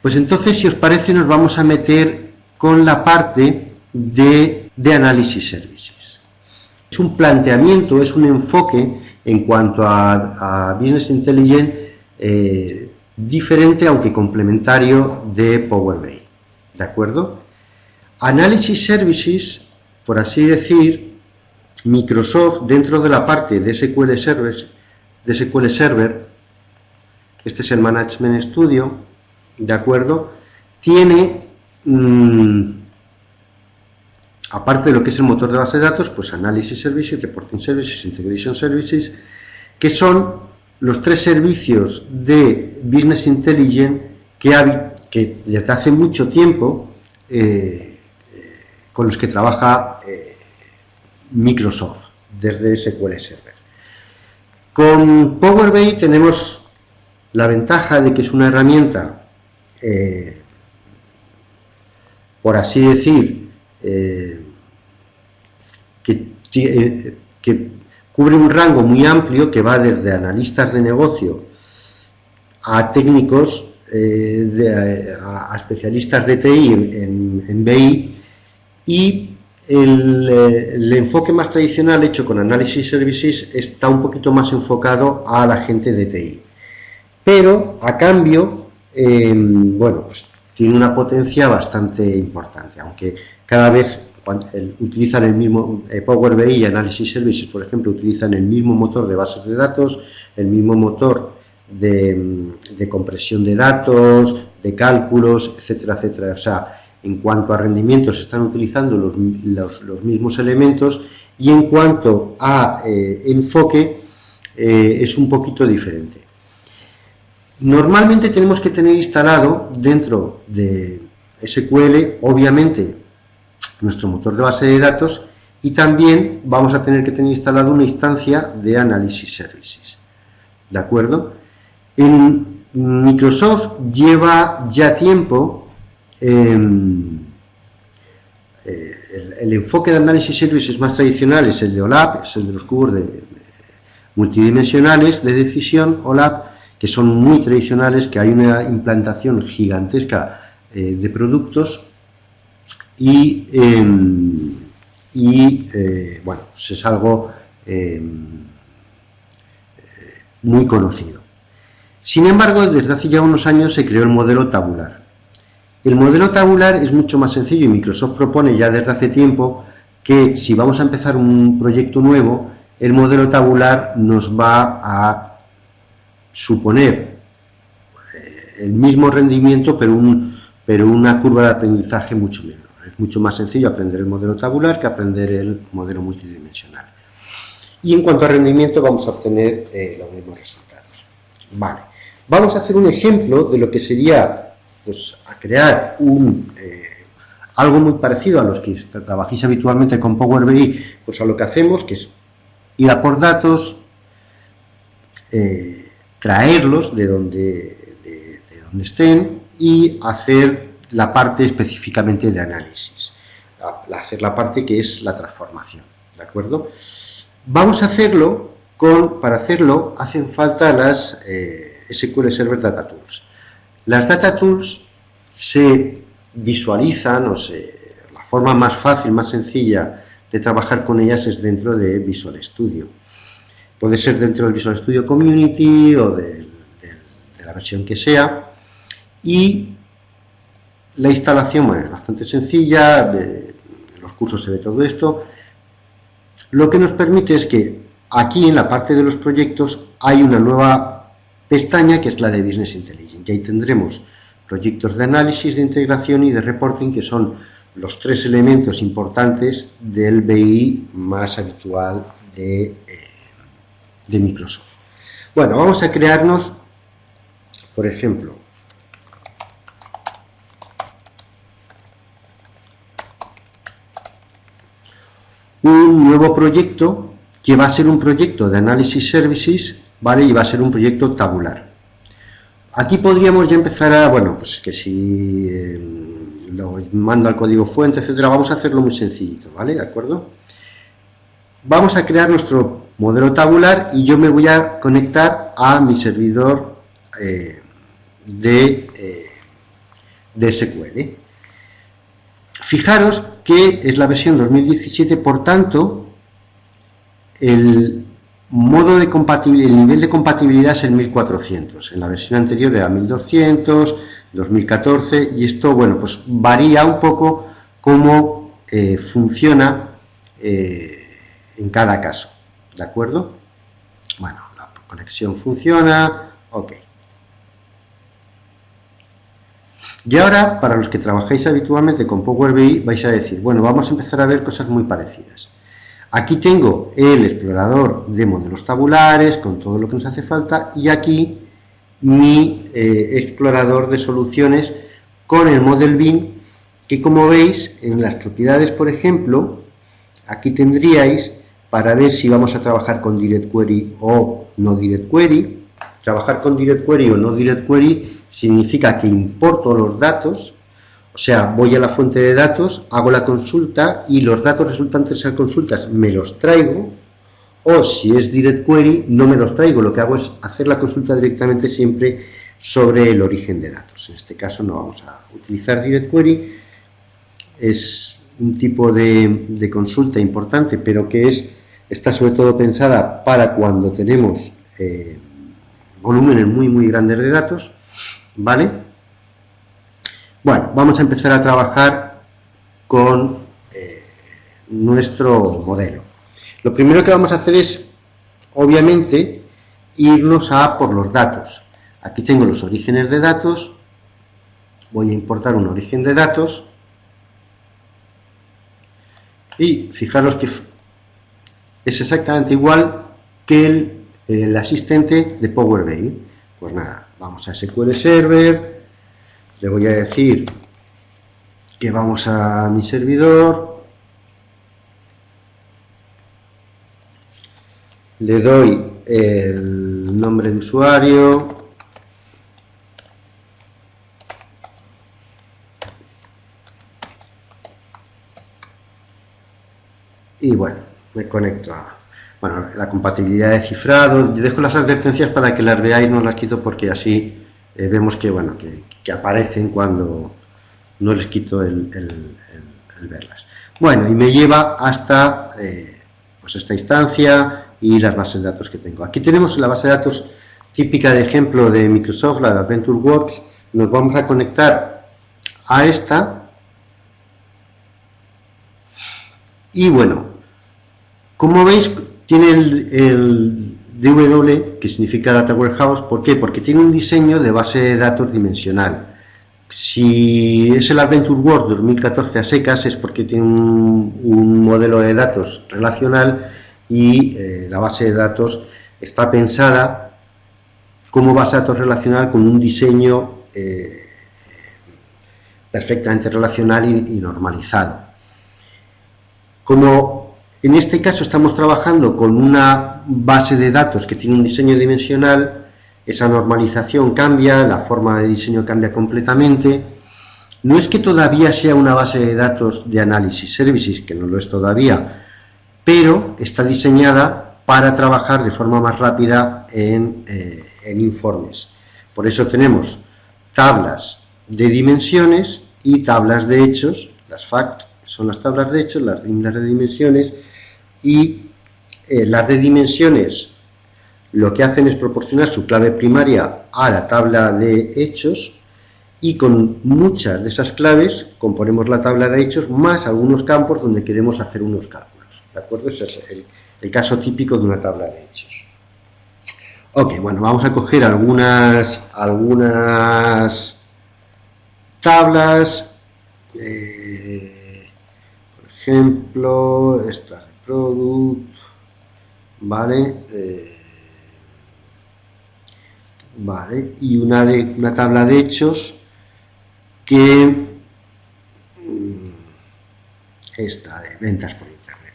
Pues entonces, si os parece, nos vamos a meter con la parte de Analysis Services. Es un planteamiento, es un enfoque en cuanto a Business Intelligence diferente, aunque complementario, de Power BI. ¿De acuerdo? Analysis Services, por así decir, Microsoft, dentro de la parte de SQL Server, este es el Management Studio, ¿de acuerdo? Tiene, aparte de lo que es el motor de base de datos, pues Analysis Services, Reporting Services, Integration Services, que son los tres servicios de Business Intelligence que desde hace mucho tiempo con los que trabaja Microsoft desde SQL Server. Con Power BI tenemos la ventaja de que es una herramienta, por así decir, que cubre un rango muy amplio, que va desde analistas de negocio a técnicos, a especialistas de TI en BI, y el enfoque más tradicional hecho con Analysis Services está un poquito más enfocado a la gente de TI. Pero, a cambio, bueno, pues tiene una potencia bastante importante, aunque cada vez utilizan el mismo Power BI y Analysis Services, por ejemplo, utilizan el mismo motor de bases de datos, el mismo motor de compresión de datos, de cálculos, etcétera, etcétera. O sea, en cuanto a rendimiento se están utilizando los mismos elementos, y en cuanto a enfoque es un poquito diferente. Normalmente tenemos que tener instalado dentro de SQL, obviamente, nuestro motor de base de datos, y también vamos a tener que tener instalado una instancia de Analysis Services. ¿De acuerdo? En Microsoft lleva ya tiempo el enfoque de Analysis Services más tradicional es el de OLAP, es el de los cubos multidimensionales de decisión OLAP, que son muy tradicionales, que hay una implantación gigantesca de productos, y bueno, pues es algo muy conocido. Sin embargo, desde hace ya unos años se creó el modelo tabular. El modelo tabular es mucho más sencillo, y Microsoft propone ya desde hace tiempo que, si vamos a empezar un proyecto nuevo, el modelo tabular nos va a suponer el mismo rendimiento, pero una curva de aprendizaje mucho menor. Es mucho más sencillo aprender el modelo tabular que aprender el modelo multidimensional. Y en cuanto a rendimiento, vamos a obtener los mismos resultados. Vale. Vamos a hacer un ejemplo de lo que sería, pues, a crear algo muy parecido a los que trabajáis habitualmente con Power BI, pues a lo que hacemos, que es ir a por datos, traerlos de donde estén, y hacer la parte específicamente de análisis, hacer la parte que es la transformación. ¿De acuerdo? Vamos a hacerlo para hacerlo hacen falta las SQL Server Data Tools. Las Data Tools se visualizan, la forma más fácil, más sencilla de trabajar con ellas es dentro de Visual Studio. Puede ser dentro del Visual Studio Community o de la versión que sea, y la instalación, bueno, es bastante sencilla, en los cursos se ve todo esto. Lo que nos permite es que aquí en la parte de los proyectos hay una nueva pestaña, que es la de Business Intelligence, y ahí tendremos proyectos de análisis, de integración y de reporting, que son los tres elementos importantes del BI más habitual de Microsoft. Bueno, vamos a crearnos, por ejemplo, un nuevo proyecto que va a ser un proyecto de Analysis Services, ¿vale? Y va a ser un proyecto tabular. Aquí podríamos ya empezar a, bueno, pues que si lo mando al código fuente, etcétera, vamos a hacerlo muy sencillito, ¿vale? ¿De acuerdo? Vamos a crear nuestro modelo tabular, y yo me voy a conectar a mi servidor de de SQL. Fijaros que es la versión 2017, por tanto, el modo de compatibilidad, el nivel de compatibilidad es el 1400. En la versión anterior era 1200, 2014, y esto, bueno, pues varía un poco cómo funciona en cada caso, ¿de acuerdo? Bueno, la conexión funciona, ok. Y ahora, para los que trabajáis habitualmente con Power BI, vais a decir, bueno, vamos a empezar a ver cosas muy parecidas. Aquí tengo el explorador de modelos tabulares, con todo lo que nos hace falta, y aquí mi explorador de soluciones con el Model Bin, que como veis, en las propiedades, por ejemplo, aquí tendríais para ver si vamos a trabajar con Direct Query o no Direct Query. Trabajar con Direct Query o no Direct Query significa que importo los datos, o sea, voy a la fuente de datos, hago la consulta y los datos resultantes de esas consultas me los traigo, o si es Direct Query no me los traigo, lo que hago es hacer la consulta directamente siempre sobre el origen de datos. En este caso no vamos a utilizar Direct Query, es un tipo de consulta importante, pero que está sobre todo pensada para cuando tenemos volúmenes muy grandes de datos, ¿vale? Bueno, vamos a empezar a trabajar con nuestro modelo. Lo primero que vamos a hacer es, obviamente, irnos a por los datos. Aquí tengo los orígenes de datos, voy a importar un origen de datos, y fijaros que es exactamente igual que el asistente de Power BI. Pues nada, vamos a SQL Server, le voy a decir que vamos a mi servidor, le doy el nombre de usuario, y bueno, me conecto a la compatibilidad de cifrado. Yo dejo las advertencias para que las veáis, no las quito porque así vemos que, bueno, que aparecen cuando no les quito el verlas. Bueno, y me lleva hasta pues esta instancia y las bases de datos que tengo. Aquí tenemos la base de datos típica de ejemplo de Microsoft, la de AdventureWorks. Nos vamos a conectar a esta. Y bueno, como veis, tiene el DW, que significa Data Warehouse. ¿Por qué? Porque tiene un diseño de base de datos dimensional. Si es el AdventureWorks 2014 a secas, es porque tiene un modelo de datos relacional y la base de datos está pensada como base de datos relacional con un diseño perfectamente relacional y normalizado. Como en este caso estamos trabajando con una base de datos que tiene un diseño dimensional, esa normalización cambia, la forma de diseño cambia completamente. No es que todavía sea una base de datos de análisis services, que no lo es todavía, pero está diseñada para trabajar de forma más rápida en informes. Por eso tenemos tablas de dimensiones y tablas de hechos, las FACT son las tablas de hechos, las de dimensiones, y las de dimensiones lo que hacen es proporcionar su clave primaria a la tabla de hechos, y con muchas de esas claves componemos la tabla de hechos más algunos campos donde queremos hacer unos cálculos, ¿de acuerdo? Ese es el caso típico de una tabla de hechos. Ok, bueno, vamos a coger algunas tablas, por ejemplo, esta de product, ¿vale? Vale, y una tabla de hechos que esta de ventas por internet.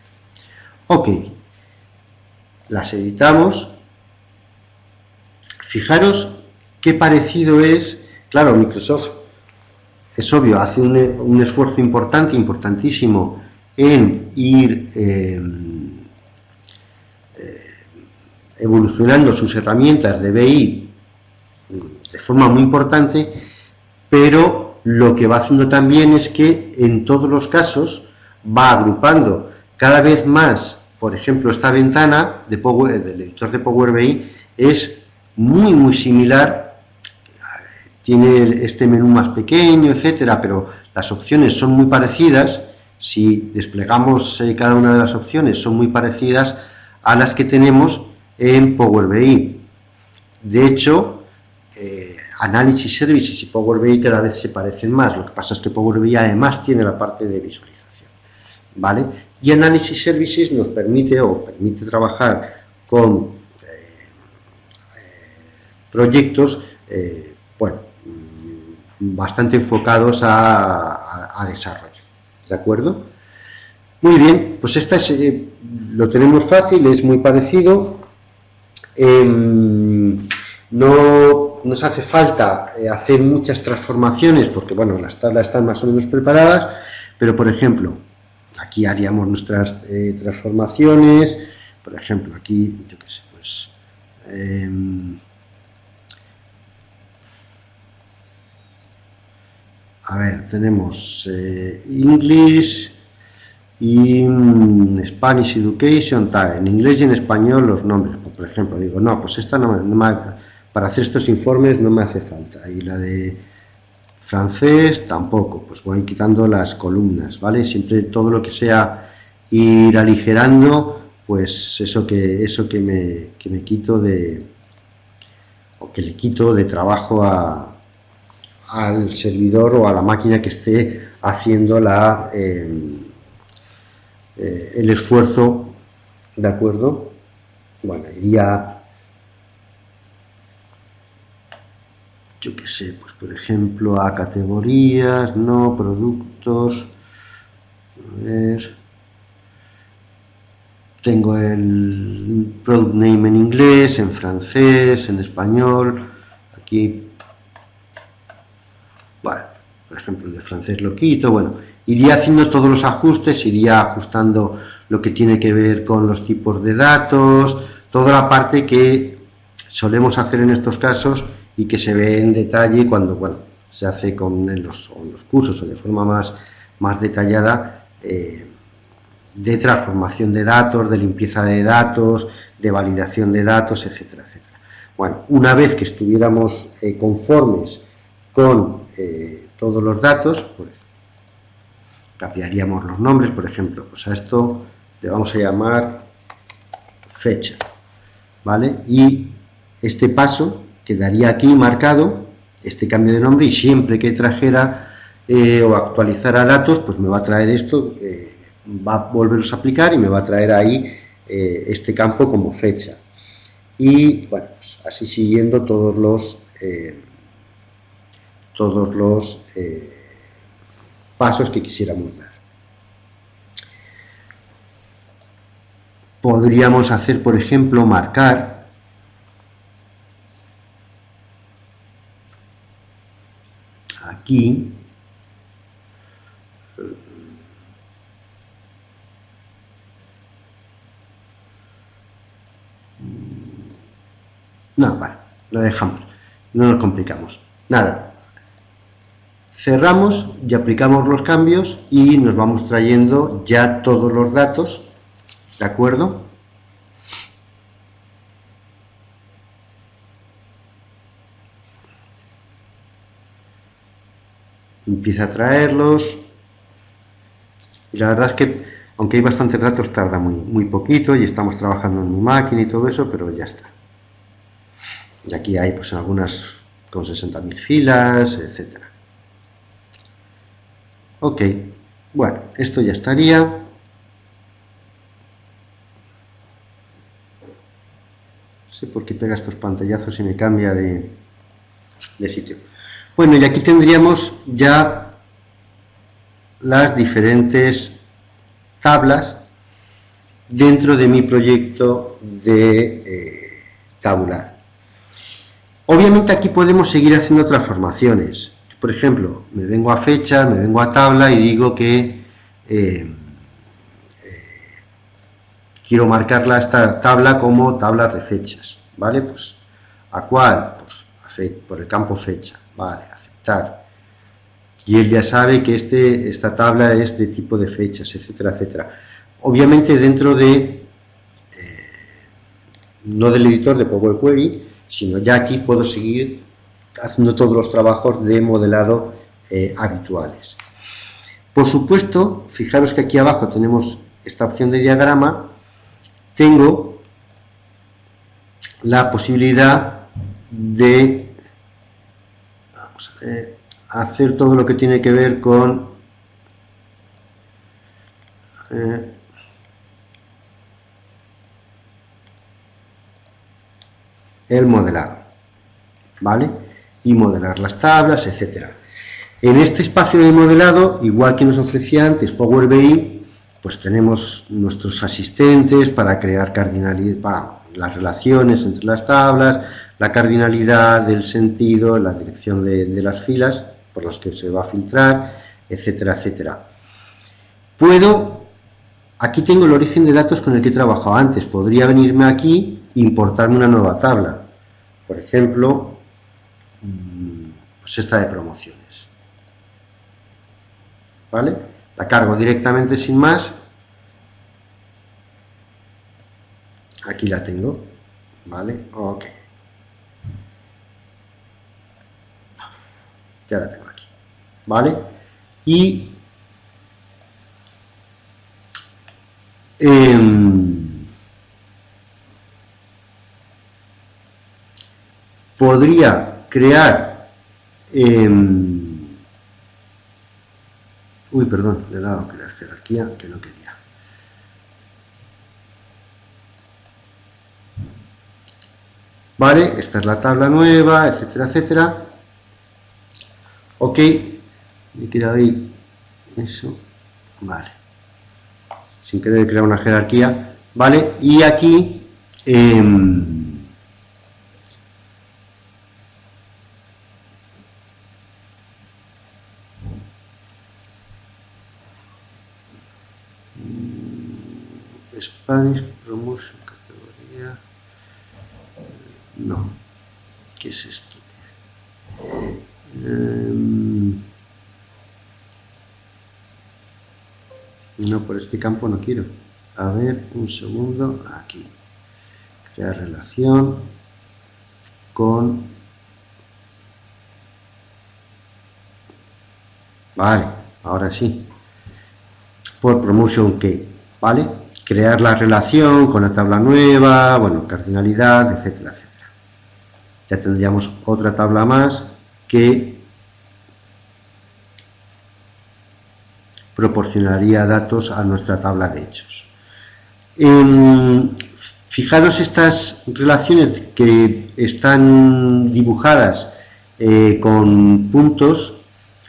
Ok, las editamos. Fijaros qué parecido es. Claro, Microsoft, es obvio, hace un esfuerzo importantísimo en ir evolucionando sus herramientas de BI de forma muy importante, pero lo que va haciendo también es que en todos los casos va agrupando cada vez más. Por ejemplo, esta ventana del editor de Power BI es muy similar, tiene este menú más pequeño, etcétera, pero las opciones son muy parecidas. Si desplegamos cada una de las opciones, son muy parecidas a las que tenemos en Power BI. De hecho, Analysis Services y Power BI cada vez se parecen más. Lo que pasa es que Power BI además tiene la parte de visualización, ¿vale? Y Analysis Services nos permite trabajar con proyectos, bueno, bastante enfocados a desarrollo, ¿de acuerdo? Muy bien, pues esta es, lo tenemos fácil, es muy parecido. No nos hace falta hacer muchas transformaciones porque, bueno, las tablas están más o menos preparadas, pero, por ejemplo, aquí haríamos nuestras transformaciones. Por ejemplo, aquí, yo qué sé, pues a ver, tenemos English y Spanish Education, tal, en inglés y en español los nombres. Por ejemplo, digo, no, pues esta para hacer estos informes no me hace falta. Y la de francés tampoco, pues voy quitando las columnas, ¿vale? Siempre todo lo que sea ir aligerando, pues eso que me quito o que le quito de trabajo al servidor o a la máquina que esté haciendo el esfuerzo, ¿de acuerdo? Bueno, iría, yo qué sé, pues por ejemplo a categorías, no, productos, a ver, tengo el product name en inglés, en francés, en español, aquí, bueno, por ejemplo el de francés lo quito, bueno, iría haciendo todos los ajustes, iría ajustando lo que tiene que ver con los tipos de datos, toda la parte que solemos hacer en estos casos y que se ve en detalle cuando, bueno, se hace en los cursos o de forma más detallada, de transformación de datos, de limpieza de datos, de validación de datos, etcétera, etcétera. Bueno, una vez que estuviéramos conformes con todos los datos, pues cambiaríamos los nombres. Por ejemplo, pues a esto le vamos a llamar fecha, ¿vale? Y este paso quedaría aquí marcado, este cambio de nombre, y siempre que trajera o actualizara datos, pues me va a traer esto, va a volverlos a aplicar y me va a traer ahí este campo como fecha. Y bueno, pues así siguiendo todos los pasos que quisiéramos dar. Podríamos hacer, por ejemplo, marcar aquí no, vale, lo dejamos, no nos complicamos, nada, cerramos y aplicamos los cambios y nos vamos trayendo ya todos los datos, ¿de acuerdo? Empieza a traerlos y la verdad es que aunque hay bastantes datos tarda muy poquito y estamos trabajando en mi máquina y todo eso, pero ya está. Y aquí hay pues algunas con 60.000 filas, etcétera. Ok, bueno, esto ya estaría. No sé por qué pega estos pantallazos y me cambia de sitio. Bueno, y aquí tendríamos ya las diferentes tablas dentro de mi proyecto de tabular. Obviamente aquí podemos seguir haciendo transformaciones. Por ejemplo, me vengo a fecha, me vengo a tabla y digo que quiero marcarla esta tabla como tabla de fechas, ¿vale? Pues, ¿a cuál? Pues por el campo fecha, vale, aceptar. y él ya sabe que esta tabla es de tipo de fechas, etcétera, etcétera. Obviamente dentro de, no del editor de Power Query, sino ya aquí puedo seguir haciendo todos los trabajos de modelado habituales. Por supuesto, fijaros que aquí abajo tenemos esta opción de diagrama, tengo la posibilidad de hacer todo lo que tiene que ver con el modelado, ¿vale? Y modelar las tablas, etcétera. En este espacio de modelado, igual que nos ofrecía antes Power BI, pues tenemos nuestros asistentes para crear cardinalidad, las relaciones entre las tablas, la cardinalidad, el sentido, la dirección de las filas por las que se va a filtrar, etcétera, etcétera. Aquí tengo el origen de datos con el que he trabajado antes, podría venirme aquí e importarme una nueva tabla, por ejemplo, pues esta de promociones. ¿Vale? La cargo directamente sin más. Aquí la tengo. ¿Vale? Ok. Ya la tengo aquí. ¿Vale? Y podría crear uy, perdón, le he dado a crear jerarquía que no quería. Vale, esta es la tabla nueva, etcétera, etcétera. Ok, me queda ahí eso, vale. Sin querer crear una jerarquía, vale, y aquí Spanish Promotion categoría. No, ¿qué es esto? No, por este campo no quiero. A ver, un segundo, aquí. Crear relación con... Vale, ahora sí. Por promotion key, ¿vale? Crear la relación con la tabla nueva, bueno, cardinalidad, etcétera, etcétera. Ya tendríamos otra tabla más que proporcionaría datos a nuestra tabla de hechos. Fijaros estas relaciones que están dibujadas con puntos,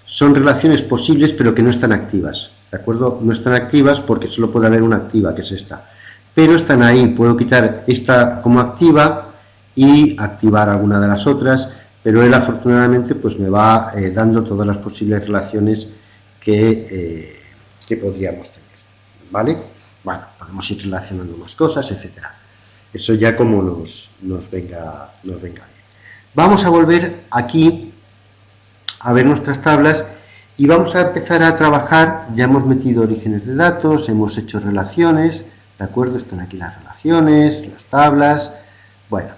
son relaciones posibles pero que no están activas, ¿de acuerdo? No están activas porque solo puede haber una activa, que es esta, pero están ahí. Puedo quitar esta como activa y activar alguna de las otras, pero él afortunadamente pues me va dando todas las posibles relaciones que podríamos tener, ¿vale? Bueno, podemos ir relacionando más cosas, etcétera. Eso ya como nos venga bien. Vamos a volver aquí a ver nuestras tablas y vamos a empezar a trabajar. Ya hemos metido orígenes de datos, hemos hecho relaciones, ¿de acuerdo? Están aquí las relaciones, las tablas. Bueno,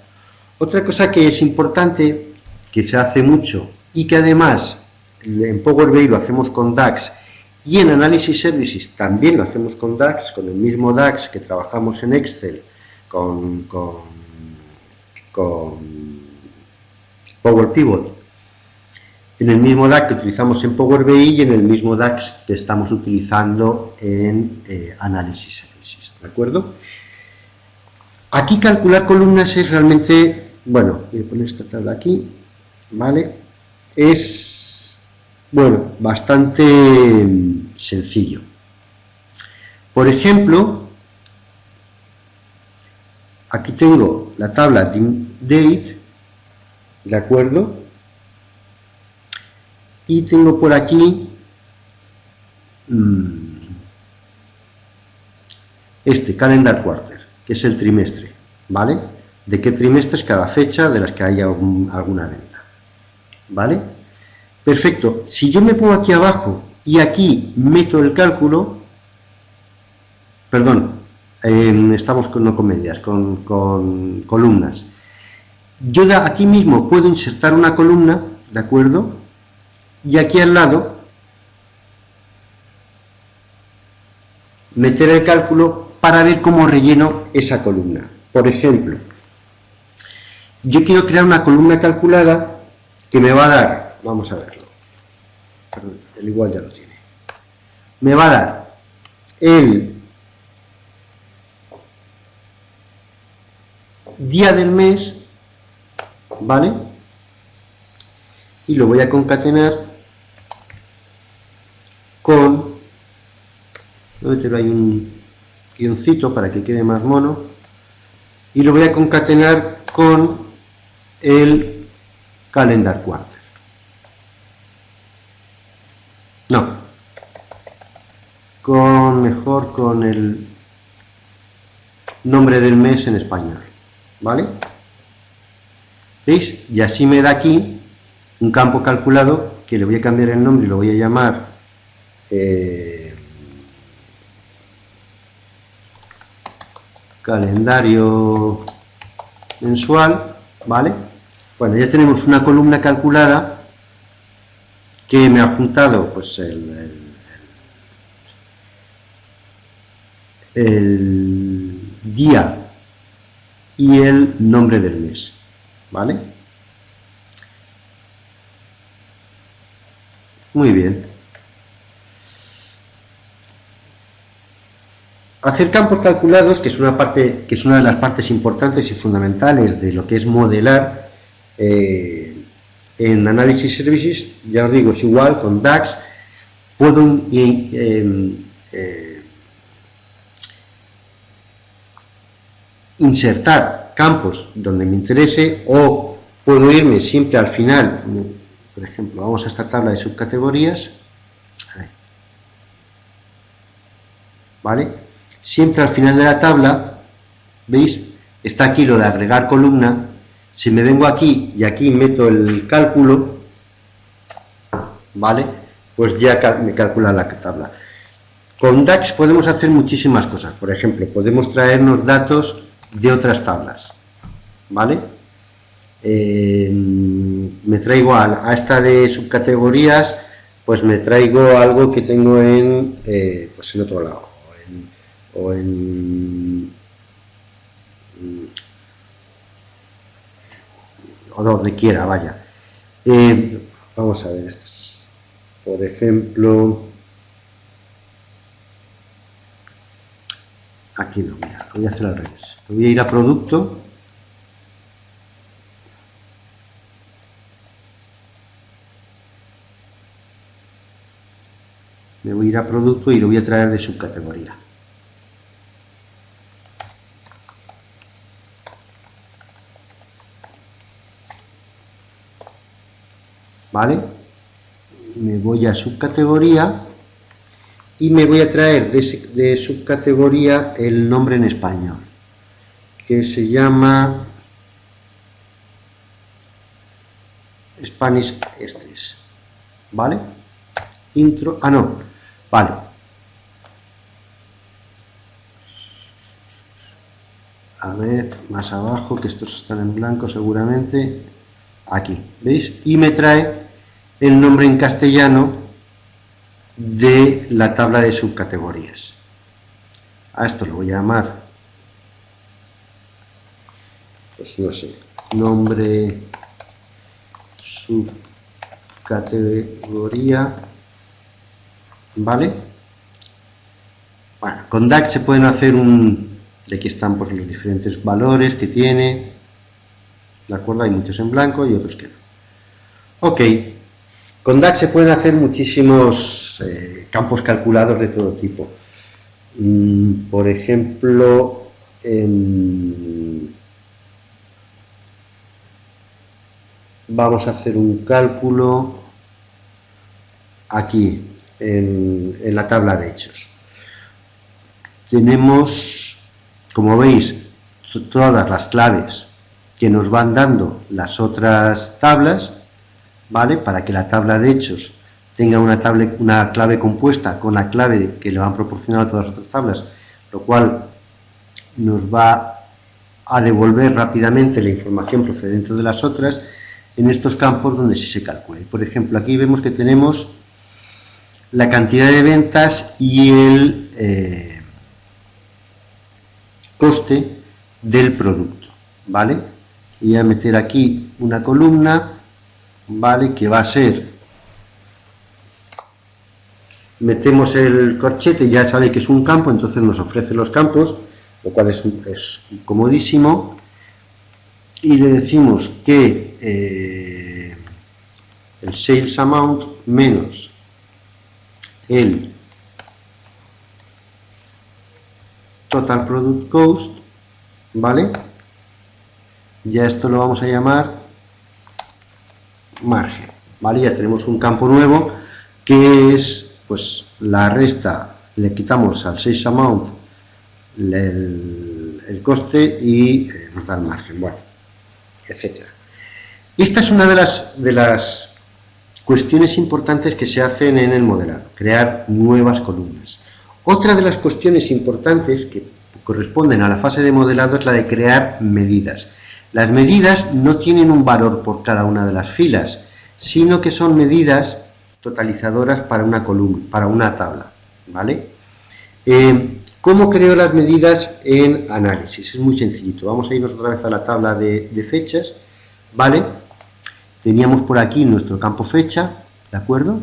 otra cosa que es importante, que se hace mucho y que además en Power BI lo hacemos con DAX y en Analysis Services también lo hacemos con DAX, con el mismo DAX que trabajamos en Excel, con Power Pivot, en el mismo DAX que utilizamos en Power BI y en el mismo DAX que estamos utilizando en Analysis Services, ¿de acuerdo? Aquí calcular columnas es realmente, bueno, voy a poner esta tabla aquí, ¿vale? Es, bueno, bastante sencillo. Por ejemplo, aquí tengo la tabla date, ¿de acuerdo? Y tengo por aquí este calendar quarter, que es el trimestre, ¿vale? De qué trimestre es cada fecha de las que haya alguna venta, ¿vale? Perfecto. Si yo me pongo aquí abajo y aquí meto el cálculo, perdón, estamos no con medias, con columnas. Yo aquí mismo puedo insertar una columna, ¿de acuerdo? Y aquí al lado meter el cálculo para ver cómo relleno esa columna. Por ejemplo, yo quiero crear una columna calculada que me va a dar, vamos a verlo, perdón, el igual ya lo tiene, me va a dar el día del mes, ¿vale? Y lo voy a concatenar con, voy a meter ahí un guioncito para que quede más mono, y lo voy a concatenar con el calendar quarter. No, mejor con el nombre del mes en español, ¿vale? ¿Veis? Y así me da aquí un campo calculado que le voy a cambiar el nombre y lo voy a llamar calendario mensual, ¿vale? Bueno, ya tenemos una columna calculada que me ha juntado pues el día y el nombre del mes, ¿vale? Muy bien. Hacer campos calculados, que es una de las partes importantes y fundamentales de lo que es modelar en Analysis Services, ya os digo, es igual con DAX, puedo insertar campos donde me interese o puedo irme siempre al final. Por ejemplo, vamos a esta tabla de subcategorías, ¿vale? Siempre al final de la tabla, ¿veis? Está aquí lo de agregar columna. Si me vengo aquí y aquí meto el cálculo, ¿vale? Pues ya me calcula la tabla. Con DAX podemos hacer muchísimas cosas. Por ejemplo, podemos traernos datos de otras tablas, ¿vale? Me traigo a esta de subcategorías, pues me traigo algo que tengo pues en otro lado, o donde quiera, vaya. Vamos a ver, por ejemplo, aquí no, mira, lo voy a hacer al revés. Voy a ir a producto. Me voy a ir a producto y lo voy a traer de subcategoría. ¿Vale? Me voy a subcategoría y me voy a traer de subcategoría el nombre en español, que se llama Spanish Extras, ¿vale? Intro, no, vale. A ver, más abajo, que estos están en blanco seguramente, aquí, ¿veis? Y me trae el nombre en castellano de la tabla de subcategorías. A esto lo voy a llamar, pues no sé, nombre subcategoría, ¿vale? Bueno, con DAX se pueden hacer de aquí están pues los diferentes valores que tiene, ¿de acuerdo? Hay muchos en blanco y otros que no. Ok, con DAX se pueden hacer muchísimos campos calculados de todo tipo. Por ejemplo, vamos a hacer un cálculo aquí en la tabla de hechos. Tenemos, como veis, todas las claves que nos van dando las otras tablas, ¿vale? Para que la tabla de hechos tenga una clave compuesta con la clave que le van proporcionando todas las otras tablas, lo cual nos va a devolver rápidamente la información procedente de las otras en estos campos donde sí se calcula. Por ejemplo, aquí vemos que tenemos la cantidad de ventas y el coste del producto, ¿vale? Y voy a meter aquí una columna, ¿vale? Que va a ser, metemos el corchete, ya sabéis que es un campo, entonces nos ofrece los campos, lo cual es comodísimo, y le decimos que el sales amount menos el total product cost, ¿vale? Ya esto lo vamos a llamar margen, ¿vale? Ya tenemos un campo nuevo que es, pues, la resta, le quitamos al sales amount el coste y nos da el margen, bueno, etcétera. Esta es una de las cuestiones importantes que se hacen en el modelado, crear nuevas columnas. Otra de las cuestiones importantes que corresponden a la fase de modelado es la de crear medidas. Las medidas no tienen un valor por cada una de las filas, sino que son medidas totalizadoras para una columna, para una tabla, ¿vale? ¿Cómo creo las medidas en análisis? Es muy sencillito. Vamos a irnos otra vez a la tabla de fechas, ¿vale? Teníamos por aquí nuestro campo fecha, ¿de acuerdo?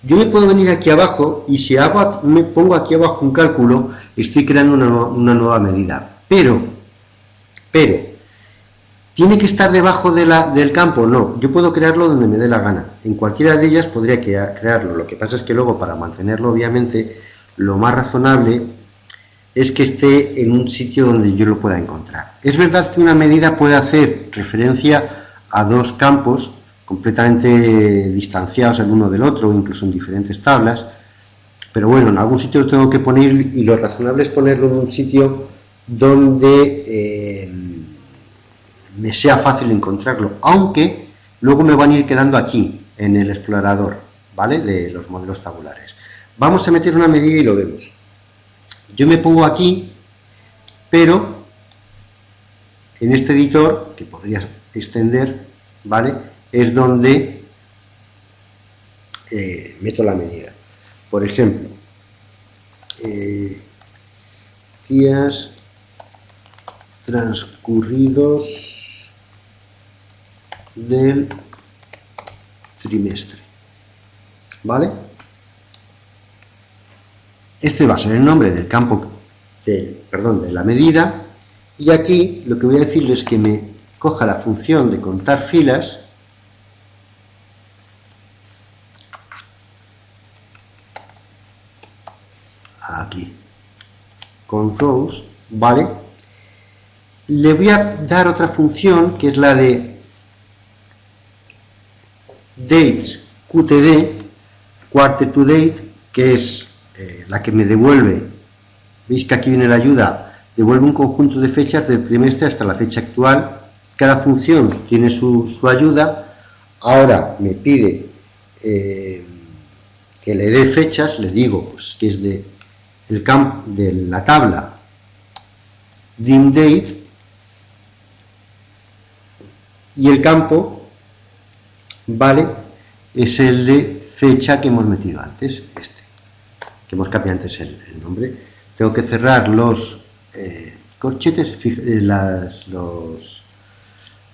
Yo me puedo venir aquí abajo y si me pongo aquí abajo un cálculo, estoy creando una nueva medida. Pero, ¿tiene que estar debajo del campo? No, yo puedo crearlo donde me dé la gana. En cualquiera de ellas podría crearlo. Lo que pasa es que luego, para mantenerlo, obviamente, lo más razonable es que esté en un sitio donde yo lo pueda encontrar. Es verdad que una medida puede hacer referencia a dos campos completamente distanciados el uno del otro, incluso en diferentes tablas, pero bueno, en algún sitio lo tengo que poner y lo razonable es ponerlo en un sitio donde me sea fácil encontrarlo, aunque luego me van a ir quedando aquí, en el explorador, ¿vale?, de los modelos tabulares. Vamos a meter una medida y lo vemos. Yo me pongo aquí, pero en este editor, que podría extender, ¿vale?, es donde meto la medida. Por ejemplo, días transcurridos del trimestre, ¿vale? Este va a ser el nombre del campo, de la medida, y aquí lo que voy a decirles es que me coja la función de contar filas, aquí, con rows, ¿vale? Le voy a dar otra función que es la de dates qtd, quarter to date, que es la que me devuelve, veis que aquí viene la ayuda, devuelve un conjunto de fechas del trimestre hasta la fecha actual. Cada función tiene su ayuda. Ahora me pide que le dé fechas, le digo pues que es de la tabla dim date, y el campo, ¿vale?, es el de fecha que hemos metido antes, que hemos cambiado antes el nombre. Tengo que cerrar los corchetes,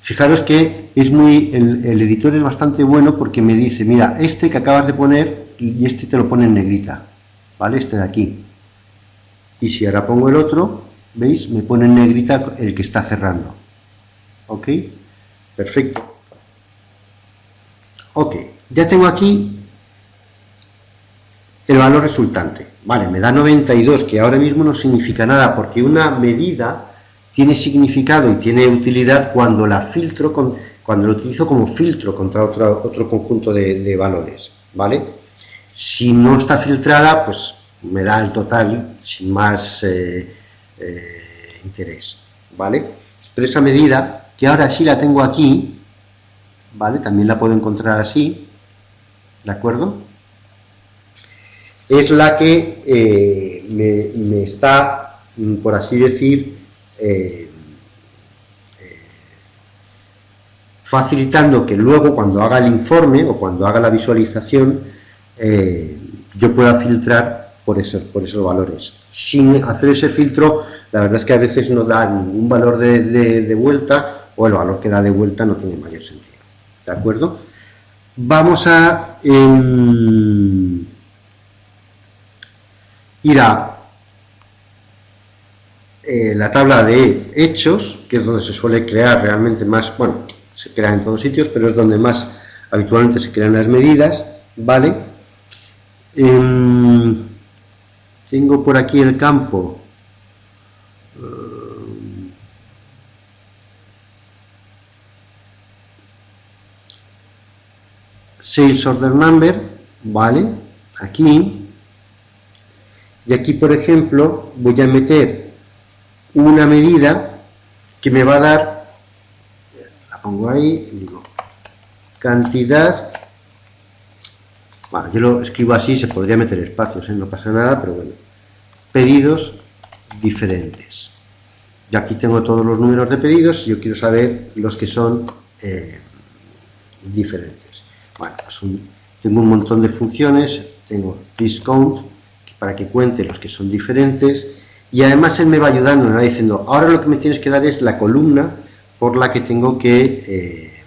fijaros que es el editor es bastante bueno porque me dice, mira, este que acabas de poner y este te lo pone en negrita, ¿vale?, este de aquí. Y si ahora pongo el otro, ¿veis?, me pone en negrita el que está cerrando. ¿Ok? Perfecto. Ok, ya tengo aquí el valor resultante. Vale, me da 92, que ahora mismo no significa nada, porque una medida tiene significado y tiene utilidad cuando la filtro, cuando lo utilizo como filtro contra otro conjunto de valores, ¿vale? Si no está filtrada, pues me da el total sin más interés, ¿vale? Pero esa medida, que ahora sí la tengo aquí, ¿vale? También la puedo encontrar así, ¿de acuerdo? Es la que me está, por así decir, facilitando que luego cuando haga el informe o cuando haga la visualización yo pueda filtrar por esos valores. Sin hacer ese filtro, la verdad es que a veces no da ningún valor de vuelta, o el valor que da de vuelta no tiene mayor sentido. ¿De acuerdo? Vamos a ir a la tabla de hechos, que es donde se suele crear realmente más, bueno, se crea en todos sitios, pero es donde más habitualmente se crean las medidas, ¿vale? Tengo por aquí el campo Sales Order Number, ¿vale? Aquí, y aquí por ejemplo voy a meter una medida que me va a dar, la pongo ahí y digo cantidad, bueno, yo lo escribo así, se podría meter espacios, no pasa nada, pero bueno, pedidos diferentes. Y aquí tengo todos los números de pedidos y yo quiero saber los que son diferentes. Bueno, pues tengo un montón de funciones, tengo discount para que cuente los que son diferentes, y además él me va ayudando, me va diciendo, ahora lo que me tienes que dar es la columna por la que tengo que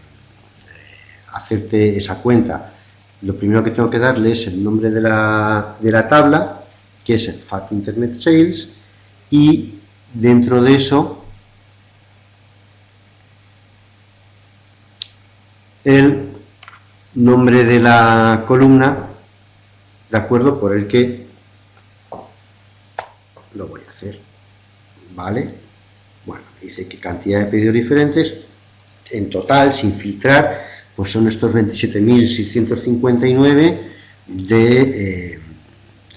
hacerte esa cuenta. Lo primero que tengo que darle es el nombre de la tabla, que es el Fat Internet Sales, y dentro de eso el nombre de la columna, de acuerdo, por el que lo voy a hacer, ¿vale? Bueno, dice que cantidad de pedidos diferentes, en total, sin filtrar, pues son estos 27.659 de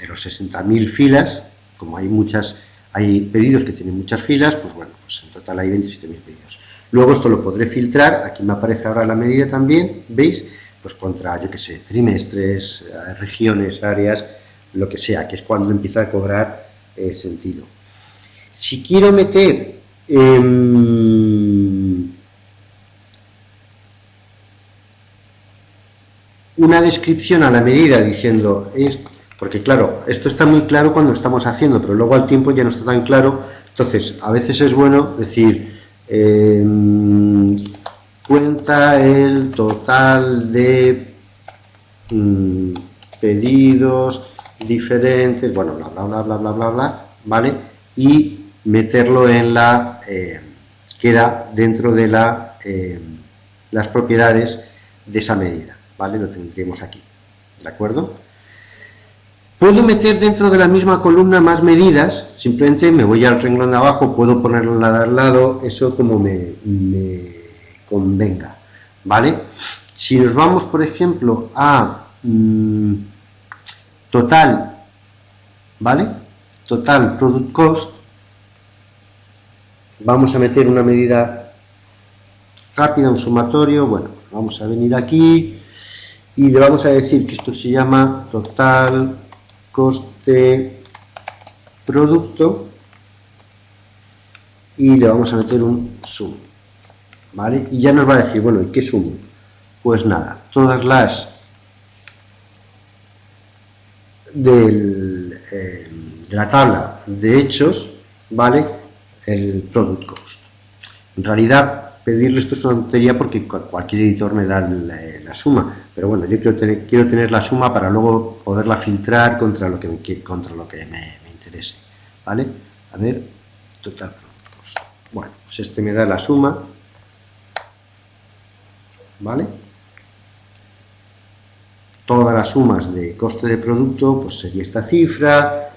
los 60.000 filas. Como hay pedidos que tienen muchas filas, pues bueno, pues en total hay 27.000 pedidos. Luego esto lo podré filtrar, aquí me aparece ahora la medida también, ¿veis? Pues contra, yo que sé, trimestres, regiones, áreas, lo que sea, que es cuando empieza a cobrar sentido. Si quiero meter una descripción a la medida diciendo, porque claro, esto está muy claro cuando lo estamos haciendo, pero luego al tiempo ya no está tan claro, entonces a veces es bueno decir, cuenta el total de pedidos diferentes, bueno, bla, bla, bla, bla, bla, bla, bla, ¿vale? Y meterlo en la, queda dentro de las propiedades de esa medida, ¿vale? Lo tendríamos aquí, ¿de acuerdo? Puedo meter dentro de la misma columna más medidas, simplemente me voy al renglón de abajo, puedo ponerlo de al lado, eso como me convenga, ¿vale? Si nos vamos, por ejemplo, a total, ¿vale? Total Product Cost, vamos a meter una medida rápida, un sumatorio, bueno, pues vamos a venir aquí y le vamos a decir que esto se llama total coste producto y le vamos a meter un sum, ¿vale? Y ya nos va a decir, bueno, ¿y qué sumo? Pues nada, todas las de la tabla de hechos, ¿vale? El product cost. En realidad, pedirle esto es una tontería porque cualquier editor me da la suma, pero bueno, yo quiero tener la suma para luego poderla filtrar contra lo que me interese, ¿vale? A ver, total product cost. Bueno, pues este me da la suma, ¿vale? Todas las sumas de coste de producto, pues sería esta cifra,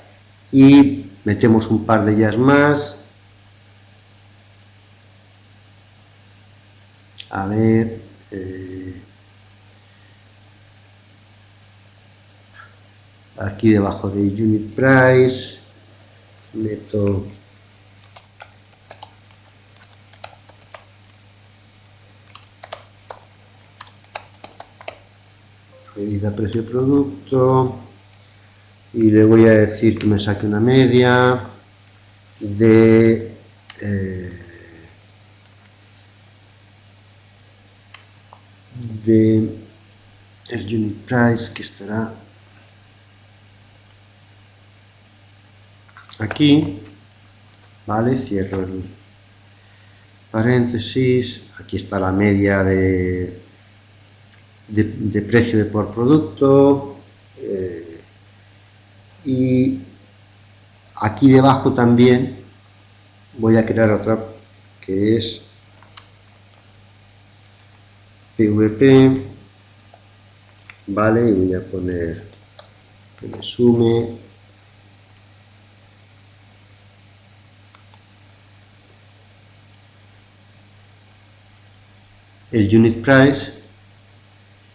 y metemos un par de ellas más. A ver, aquí debajo de unit price meto medida precio producto, y le voy a decir que me saque una media de el unit price, que estará aquí, vale, cierro el paréntesis, aquí está la media de precio de por producto, y aquí debajo también voy a crear otra que es PVP, vale, y voy a poner que me sume el unit price,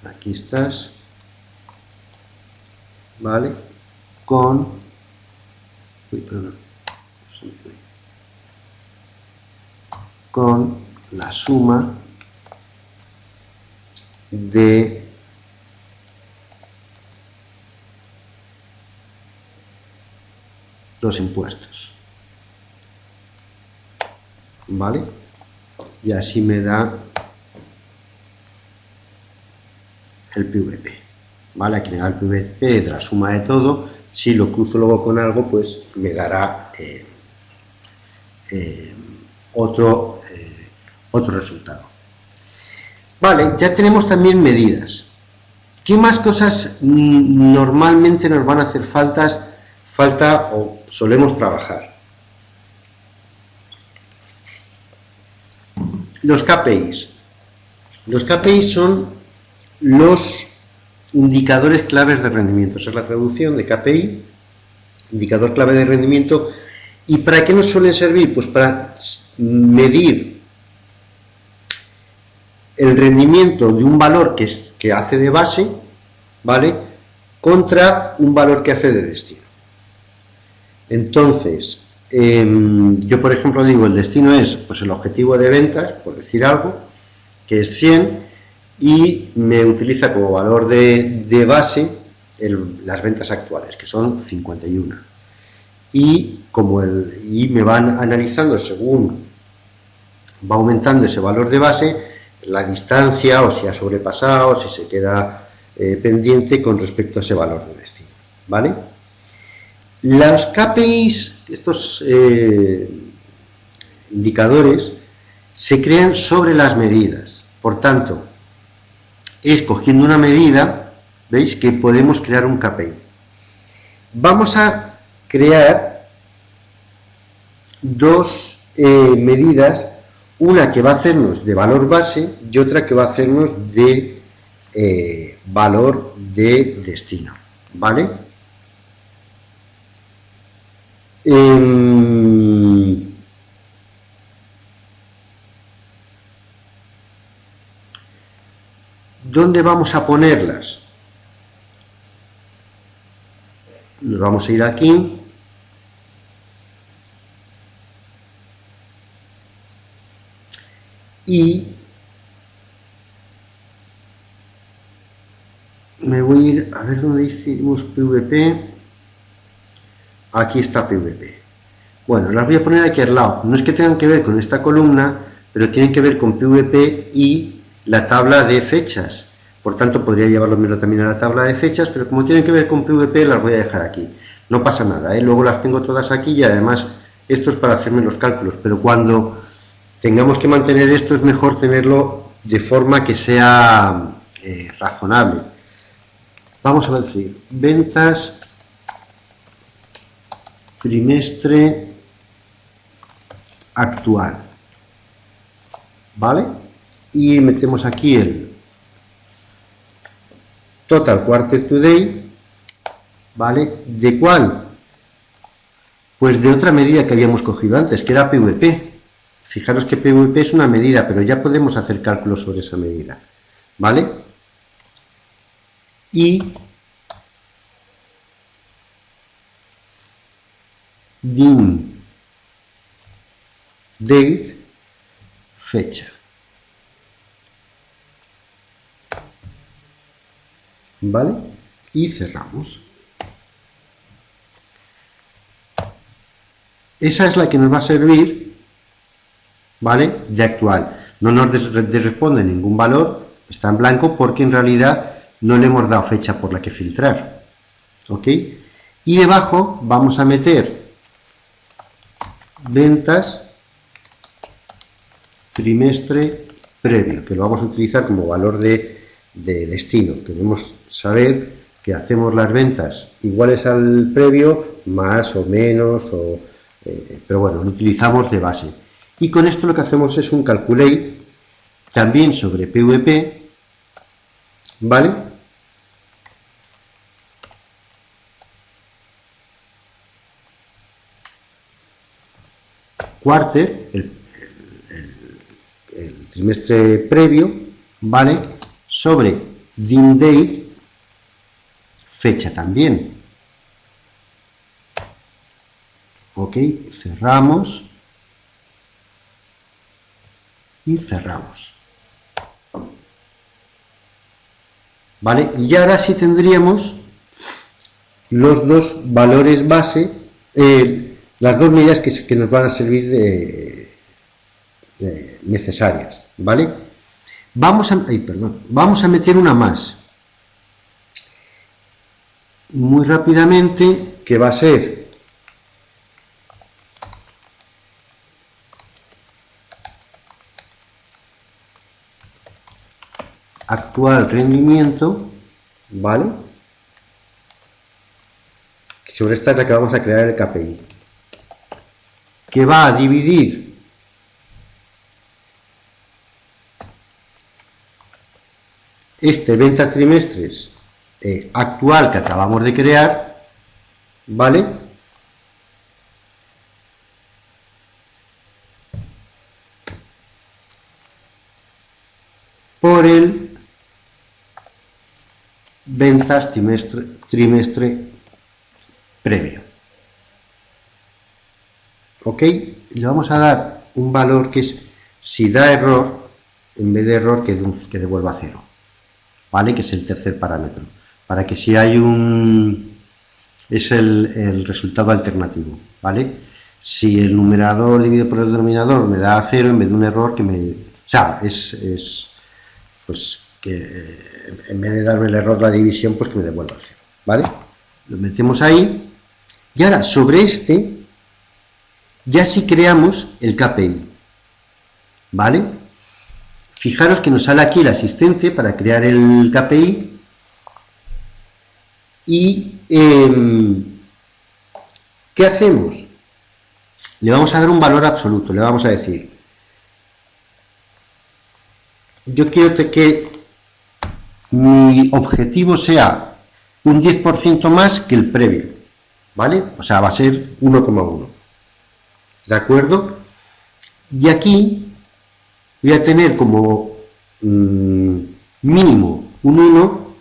aquí estás, vale, con la suma de los impuestos, vale, y así me da el PVP, vale, aquí me da el PVP de la suma de todo. Si lo cruzo luego con algo, pues me dará otro resultado. Vale, ya tenemos también medidas. ¿Qué más cosas normalmente nos van a hacer falta o solemos trabajar? Los KPIs. Los KPIs son los indicadores claves de rendimiento. Esa es la traducción de KPI, indicador clave de rendimiento. ¿Y para qué nos suelen servir? Pues para medir el rendimiento de un valor que hace de base, ¿vale?, contra un valor que hace de destino. Entonces, yo por ejemplo digo, el destino es pues el objetivo de ventas, por decir algo, que es 100, y me utiliza como valor de base las ventas actuales, que son 51. Y me van analizando según va aumentando ese valor de base, la distancia, o si ha sobrepasado, si se queda pendiente con respecto a ese valor de destino, ¿vale? Las KPIs, estos indicadores, se crean sobre las medidas. Por tanto, escogiendo una medida, veis que podemos crear un KPI. Vamos a crear dos medidas, una que va a hacernos de valor base y otra que va a hacernos de valor de destino, ¿vale? ¿Dónde vamos a ponerlas? Nos vamos a ir aquí. Y me voy a ir a ver dónde hicimos PVP. Aquí está PVP. Bueno, las voy a poner aquí al lado. No es que tengan que ver con esta columna, pero tienen que ver con PVP y la tabla de fechas. Por tanto, podría llevarlo también a la tabla de fechas, pero como tienen que ver con PVP, las voy a dejar aquí. No pasa nada, ¿eh? Luego las tengo todas aquí y además esto es para hacerme los cálculos, pero cuando tengamos que mantener esto es mejor tenerlo de forma que sea razonable. Vamos a decir, ventas trimestre actual, ¿vale? Y metemos aquí el total quarter to date, ¿vale? ¿De cuál? Pues de otra medida que habíamos cogido antes, que era PVP. Fijaros que PVP es una medida, pero ya podemos hacer cálculos sobre esa medida, ¿vale? Y dim date, fecha, ¿vale? Y cerramos. Esa es la que nos va a servir, ¿vale? De actual. No nos responde ningún valor, está en blanco porque en realidad no le hemos dado fecha por la que filtrar, ¿ok? Y debajo vamos a meter ventas trimestre previo, que lo vamos a utilizar como valor de destino. Queremos saber que hacemos las ventas iguales al previo, más o menos, pero bueno, lo utilizamos de base. Y con esto lo que hacemos es un calculate también sobre PVP, ¿vale? Quarter, el trimestre previo, ¿vale? Sobre dim date, fecha también. Ok, cerramos y cerramos. ¿Vale? Y ahora sí tendríamos los dos valores base, las dos medidas que nos van a servir necesarias, ¿vale? Vamos a meter una más, muy rápidamente, que va a ser actual rendimiento, ¿vale? Sobre esta es la que vamos a crear el KPI, que va a dividir este venta trimestres actual que acabamos de crear, ¿vale? Por el ventas trimestre previo. ¿Ok? Le vamos a dar un valor que es, si da error, en vez de error, que devuelva 0. ¿Vale? Que es el tercer parámetro. Para que si hay es el resultado alternativo. ¿Vale? Si el numerador dividido por el denominador me da 0 en vez de un error que me... O sea, pues que en vez de darme el error la división, pues que me devuelva el 0. ¿Vale? Lo metemos ahí. Y ahora, sobre este, ya sí creamos el KPI. ¿Vale? Fijaros que nos sale aquí el asistente para crear el KPI. Y ¿qué hacemos? Le vamos a dar un valor absoluto. Le vamos a decir, yo quiero que mi objetivo sea un 10% más que el previo, ¿vale? O sea, va a ser 1,1. ¿De acuerdo? Y aquí voy a tener como mínimo un 1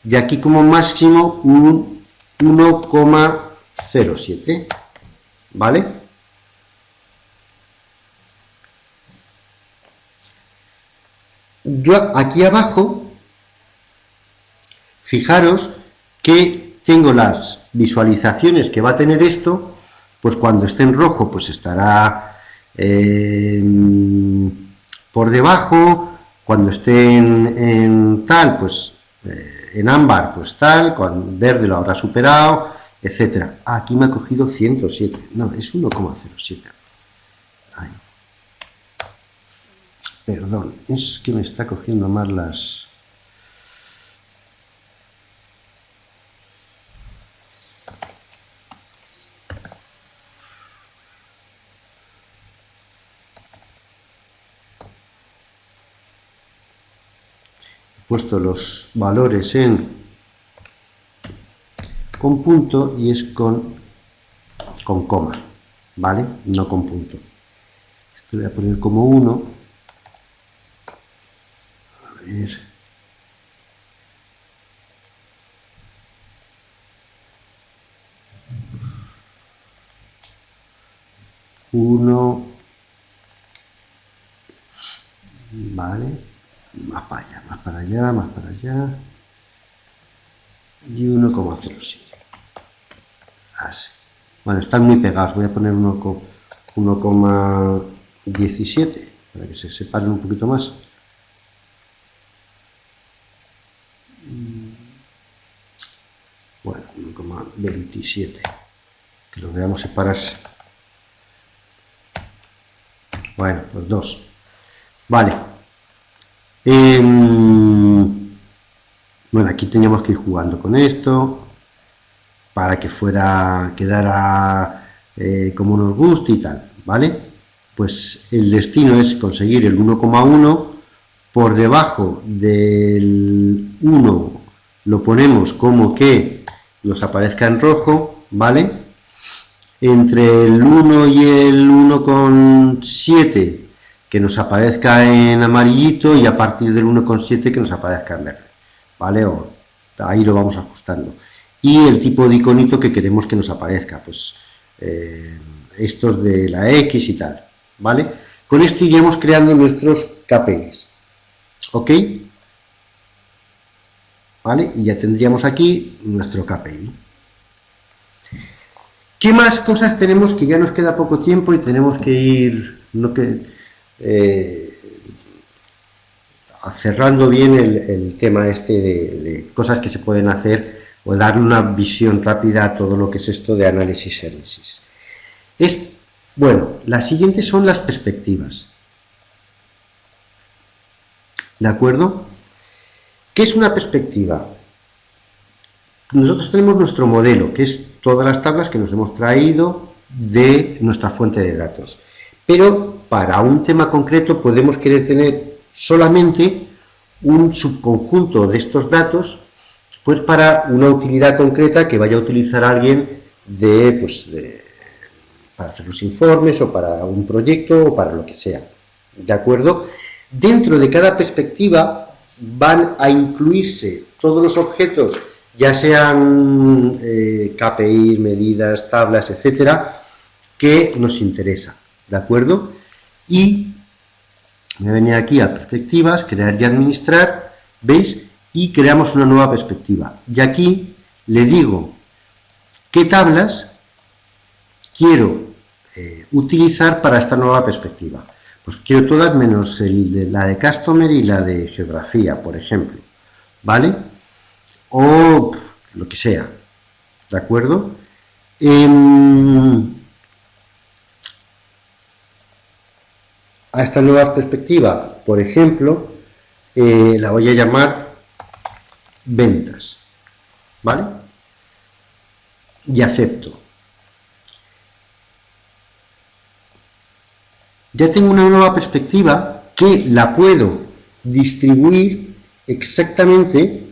y aquí como máximo un 1,07, ¿vale? Yo aquí abajo, fijaros que tengo las visualizaciones que va a tener esto, pues cuando esté en rojo pues estará por debajo, cuando esté en tal, pues en ámbar pues tal, con verde lo habrá superado, etcétera. Aquí me ha cogido 107, no, es 1,07. Perdón, es que me está cogiendo más las... He puesto los valores con punto y es con coma, ¿vale? No con punto. Esto voy a poner como 1. A ver... 1, vale, más para allá, más para allá, más para allá. y 1,07. Así. Bueno, están muy pegados, voy a poner 1,17 para que se separen un poquito más. Bueno, 1,27, que los veamos separarse. Bueno, pues 2. Vale. Bueno, aquí teníamos que ir jugando con esto para que quedara como nos guste y tal, ¿vale? Pues el destino es conseguir el 1,1. Por debajo del 1 lo ponemos como que nos aparezca en rojo, ¿vale? Entre el 1 y el 1,7 que nos aparezca en amarillito, y a partir del 1,7 que nos aparezca en verde, ¿vale? Ahí lo vamos ajustando. Y el tipo de iconito que queremos que nos aparezca, pues estos de la X y tal, ¿vale? Con esto iremos creando nuestros KPIs, ¿ok? ¿Vale? Y ya tendríamos aquí nuestro KPI. ¿Qué más cosas tenemos? Que ya nos queda poco tiempo y tenemos que ir cerrando bien el tema este de cosas que se pueden hacer, o darle una visión rápida a todo lo que es esto de análisis services. Bueno, las siguientes son las perspectivas. ¿De acuerdo? ¿Qué es una perspectiva? Nosotros tenemos nuestro modelo, que es todas las tablas que nos hemos traído de nuestra fuente de datos. Pero para un tema concreto podemos querer tener solamente un subconjunto de estos datos, pues para una utilidad concreta que vaya a utilizar alguien para hacer los informes, o para un proyecto, o para lo que sea. ¿De acuerdo? Dentro de cada perspectiva van a incluirse todos los objetos, ya sean KPIs, medidas, tablas, etcétera, que nos interesa, ¿de acuerdo? Y voy a venir aquí a perspectivas, crear y administrar, ¿veis? Y creamos una nueva perspectiva. Y aquí le digo qué tablas quiero utilizar para esta nueva perspectiva. Pues quiero todas menos la de Customer y la de Geografía, por ejemplo, ¿vale? O lo que sea, ¿de acuerdo? A esta nueva perspectiva, por ejemplo, la voy a llamar ventas, ¿vale? Y acepto. Ya tengo una nueva perspectiva que la puedo distribuir exactamente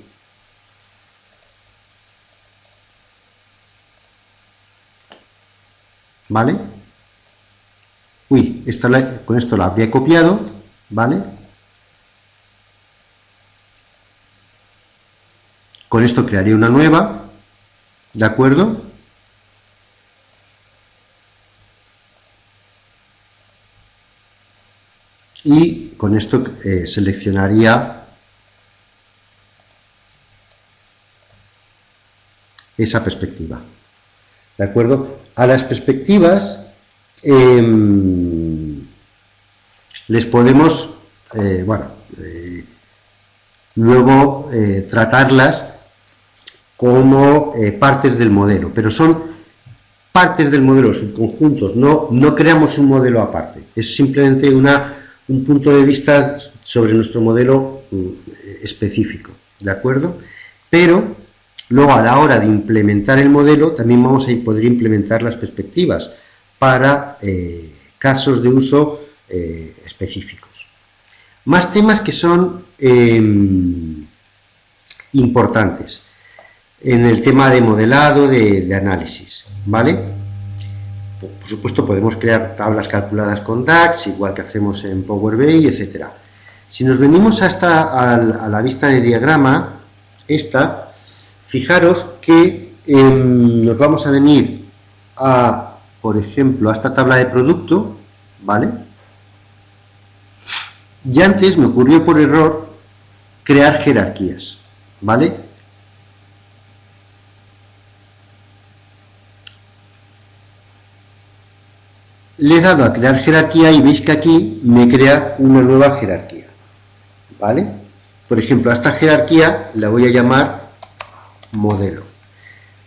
¿vale? Uy, con esto la había copiado, ¿vale? Con esto crearía una nueva, ¿de acuerdo? Y con esto seleccionaría esa perspectiva, ¿de acuerdo? A las perspectivas les podemos, luego tratarlas como partes del modelo, pero son partes del modelo, subconjuntos, no creamos un modelo aparte, es simplemente un punto de vista sobre nuestro modelo específico, ¿de acuerdo? Pero luego, a la hora de implementar el modelo, también vamos a poder implementar las perspectivas para casos de uso específicos. Más temas que son importantes en el tema de modelado, de análisis, ¿vale? Por supuesto, podemos crear tablas calculadas con DAX, igual que hacemos en Power BI, etcétera. Si nos venimos a la vista de diagrama, fijaros que nos vamos a venir por ejemplo, a esta tabla de producto, ¿vale? Y antes me ocurrió por error crear jerarquías, ¿vale? le he dado a crear jerarquía y veis que aquí me crea una nueva jerarquía, ¿vale? Por ejemplo, a esta jerarquía la voy a llamar modelo.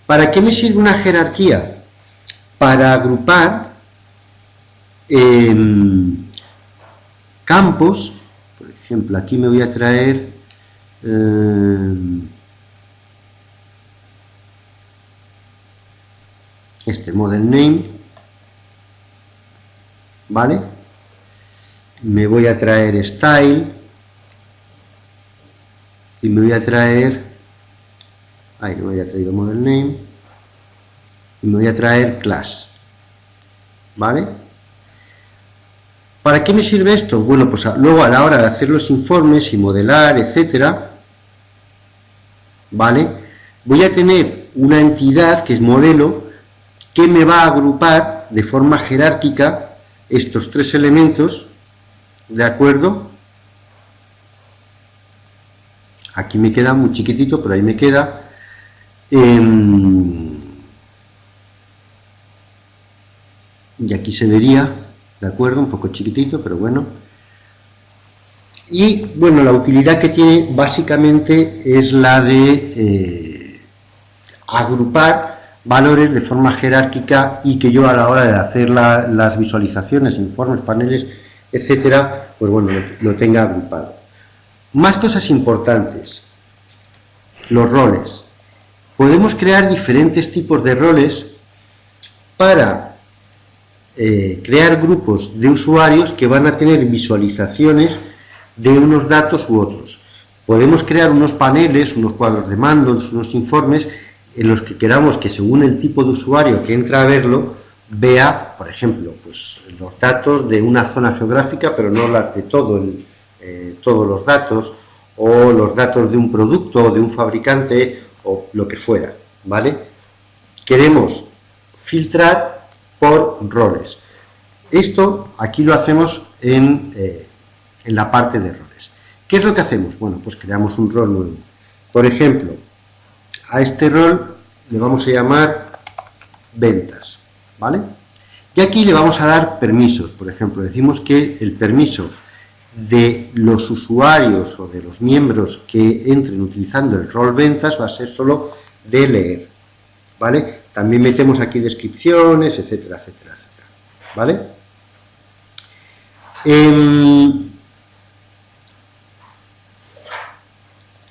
¿Para qué me sirve una jerarquía? Para agrupar campos. Por ejemplo, aquí me voy a traer este model name, ¿vale? Me voy a traer style y me voy a traer, ahí no me había traído model name, y me voy a traer class, ¿vale? ¿Para qué me sirve esto? Bueno, pues luego a la hora de hacer los informes y modelar, etcétera, ¿vale? Voy a tener una entidad que es modelo que me va a agrupar de forma jerárquica estos tres elementos, ¿de acuerdo? Aquí me queda muy chiquitito, pero ahí me queda. Y aquí se vería, ¿de acuerdo? Un poco chiquitito, pero bueno. Y, bueno, la utilidad que tiene básicamente es la de agrupar valores de forma jerárquica y que yo a la hora de hacer las visualizaciones, informes, paneles, etcétera, pues bueno, lo tenga agrupado. Más cosas importantes. Los roles. Podemos crear diferentes tipos de roles para crear grupos de usuarios que van a tener visualizaciones de unos datos u otros. Podemos crear unos paneles, unos cuadros de mandos, unos informes en los que queramos que según el tipo de usuario que entra a verlo, vea, por ejemplo, pues los datos de una zona geográfica, pero no las de todos los datos, o los datos de un producto, o de un fabricante, o lo que fuera, ¿vale? Queremos filtrar por roles. Esto aquí lo hacemos en la parte de roles. ¿Qué es lo que hacemos? Bueno, pues creamos un rol nuevo. Por ejemplo, a este rol le vamos a llamar ventas, ¿vale? Y aquí le vamos a dar permisos. Por ejemplo, decimos que el permiso de los usuarios o de los miembros que entren utilizando el rol ventas va a ser solo de leer, ¿vale? También metemos aquí descripciones, etcétera, etcétera, etcétera, ¿vale?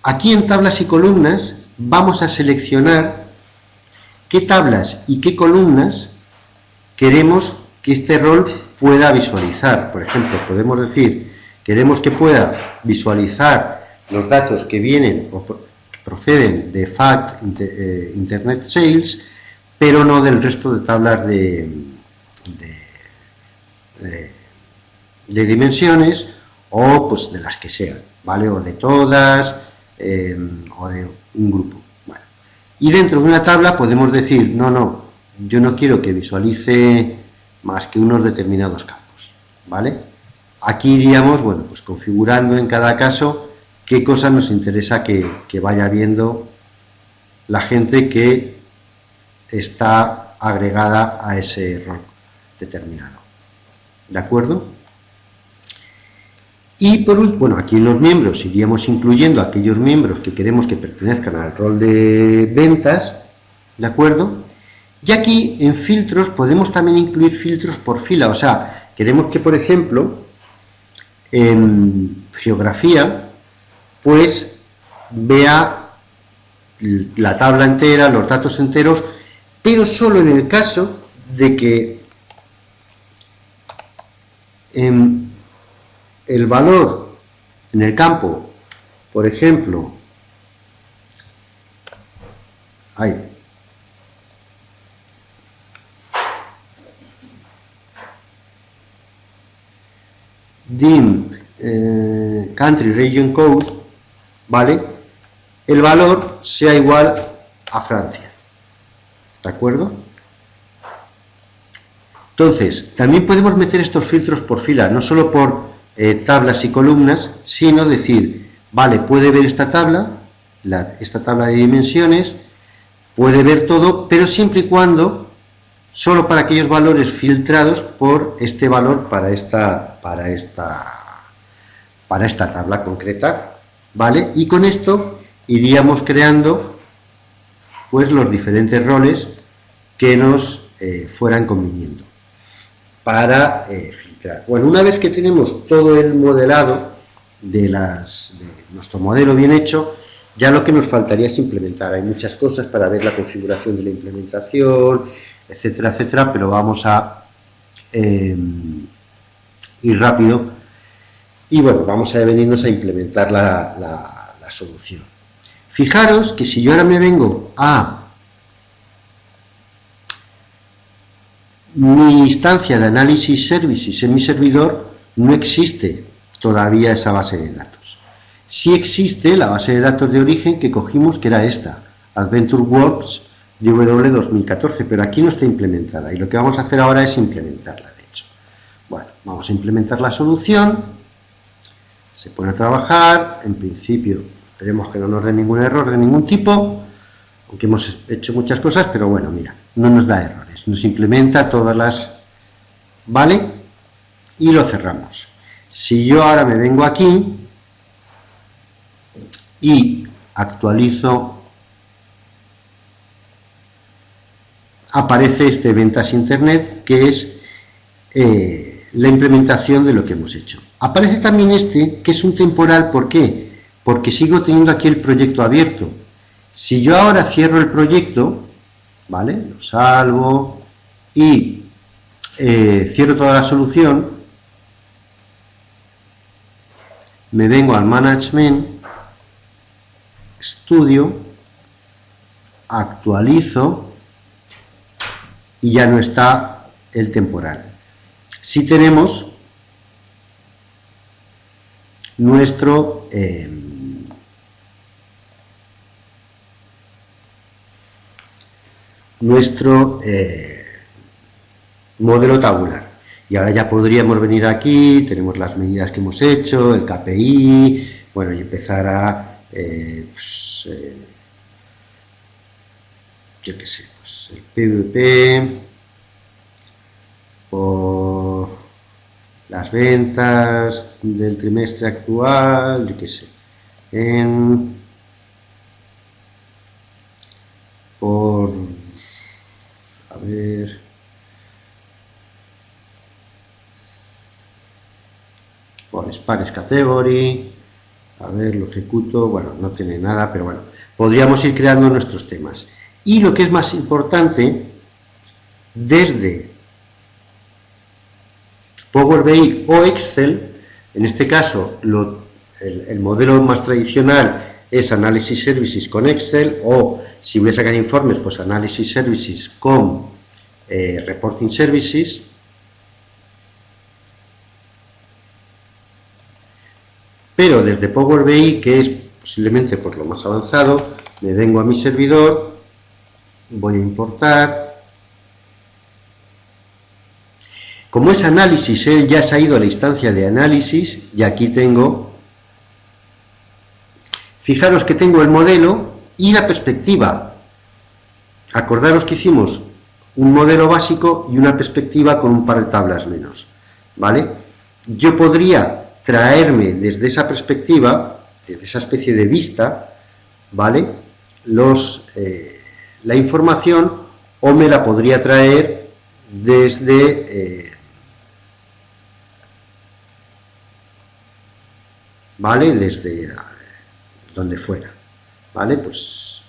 Aquí en tablas y columnas vamos a seleccionar qué tablas y qué columnas queremos que este rol pueda visualizar. Por ejemplo, podemos decir, queremos que pueda visualizar los datos que vienen o proceden de FACT, Internet Sales, pero no del resto de tablas de dimensiones, o pues de las que sean, ¿vale? O de todas, o de un grupo. Bueno, y dentro de una tabla podemos decir, no, yo no quiero que visualice más que unos determinados campos, ¿vale? Aquí iríamos, bueno, pues configurando en cada caso qué cosas nos interesa que vaya viendo la gente que está agregada a ese rol determinado, ¿de acuerdo? Y por último, bueno, aquí en los miembros iríamos incluyendo aquellos miembros que queremos que pertenezcan al rol de ventas, ¿de acuerdo? Y aquí en filtros podemos también incluir filtros por fila, o sea, queremos que, por ejemplo, en geografía, pues vea la tabla entera, los datos enteros, pero solo en el caso de que el valor en el campo, por ejemplo, DIM Country Region Code, ¿vale? El valor sea igual a Francia, ¿de acuerdo? Entonces, también podemos meter estos filtros por fila, no solo por tablas y columnas, sino decir, vale, puede ver esta tabla, esta tabla de dimensiones, puede ver todo, pero siempre y cuando solo para aquellos valores filtrados por este valor para esta tabla concreta, ¿vale? Y con esto iríamos creando pues los diferentes roles que nos fueran conviniendo para filtrar. Bueno, una vez que tenemos todo el modelado de nuestro modelo bien hecho, ya lo que nos faltaría es implementar. Hay muchas cosas para ver la configuración de la implementación, etcétera, etcétera, pero vamos a ir rápido y bueno, vamos a venirnos a implementar la solución. Fijaros que si yo ahora me vengo a mi instancia de análisis services en mi servidor, no existe todavía esa base de datos. Sí existe la base de datos de origen que cogimos, que era esta, AdventureWorks DW 2014, pero aquí no está implementada y lo que vamos a hacer ahora es implementarla, de hecho. Bueno, vamos a implementar la solución, se pone a trabajar, en principio esperemos que no nos dé ningún error de ningún tipo, aunque hemos hecho muchas cosas, pero bueno, mira, no nos da errores, nos implementa todas las, ¿vale? Y lo cerramos. Si yo ahora me vengo aquí y actualizo, aparece este ventas internet, que es la implementación de lo que hemos hecho. Aparece también este, que es un temporal. ¿Por qué? Porque sigo teniendo aquí el proyecto abierto. Si yo ahora cierro el proyecto, ¿vale? Lo salvo y cierro toda la solución, me vengo al Management, Studio, actualizo y ya no está el temporal. Si tenemos nuestro modelo tabular. Y ahora ya podríamos venir aquí, tenemos las medidas que hemos hecho, el KPI, bueno, y empezar a, yo qué sé, pues el PVP, por las ventas del trimestre actual, yo qué sé, por, a ver, por Spanish Category, a ver, lo ejecuto, bueno, no tiene nada, pero bueno, podríamos ir creando nuestros temas. Y lo que es más importante, desde Power BI o Excel, en este caso el modelo más tradicional es Analysis Services con Excel, o si voy a sacar informes, pues Analysis Services con Reporting Services. Pero desde Power BI, que es posiblemente por lo más avanzado, me vengo a mi servidor, voy a importar. Como es análisis, él ya se ha ido a la instancia de análisis y aquí tengo, fijaros que tengo el modelo y la perspectiva. Acordaros que hicimos un modelo básico y una perspectiva con un par de tablas menos, ¿vale? Yo podría traerme desde esa perspectiva, desde esa especie de vista, ¿vale? La información, o me la podría traer desde ¿vale? Desde donde fuera, ¿vale? Pues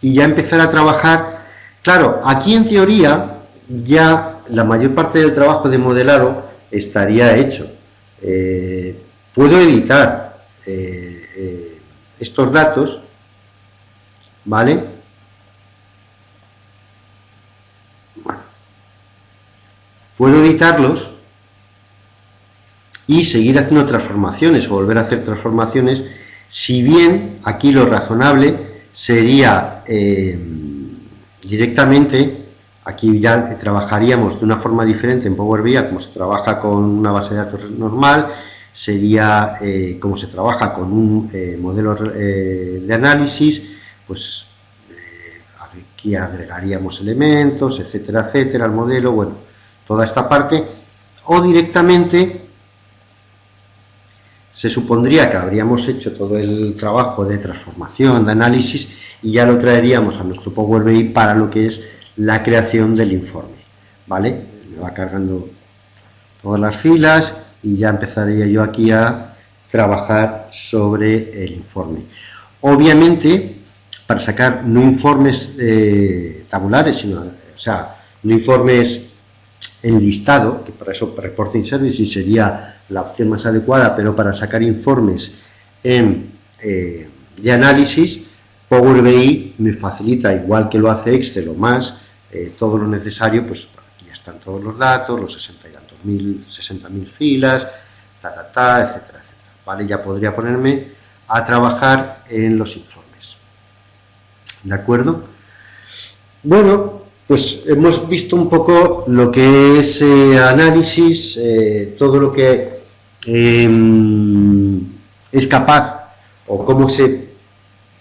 y ya empezar a trabajar. Claro, aquí en teoría ya la mayor parte del trabajo de modelado estaría hecho. Puedo editar estos datos, ¿vale? Bueno, puedo editarlos y seguir haciendo transformaciones o volver a hacer transformaciones, si bien aquí lo razonable sería directamente, aquí ya trabajaríamos de una forma diferente en Power BI, como se trabaja con una base de datos normal, sería como se trabaja con un modelo de análisis, pues a ver, aquí agregaríamos elementos, etcétera, etcétera, al modelo, bueno, toda esta parte, o directamente se supondría que habríamos hecho todo el trabajo de transformación, de análisis, y ya lo traeríamos a nuestro Power BI para lo que es la creación del informe, ¿vale? Me va cargando todas las filas y ya empezaría yo aquí a trabajar sobre el informe. Obviamente, para sacar no informes tabulares, sino, o sea, no informes en listado, que para eso Reporting Services sería la opción más adecuada, pero para sacar informes de análisis, Power BI me facilita, igual que lo hace Excel o más, todo lo necesario. Pues aquí ya están todos los datos, los 60.000 filas, etcétera, etcétera, ¿vale? Ya podría ponerme a trabajar en los informes, ¿de acuerdo? Bueno, pues hemos visto un poco lo que es análisis, todo lo que es capaz, o cómo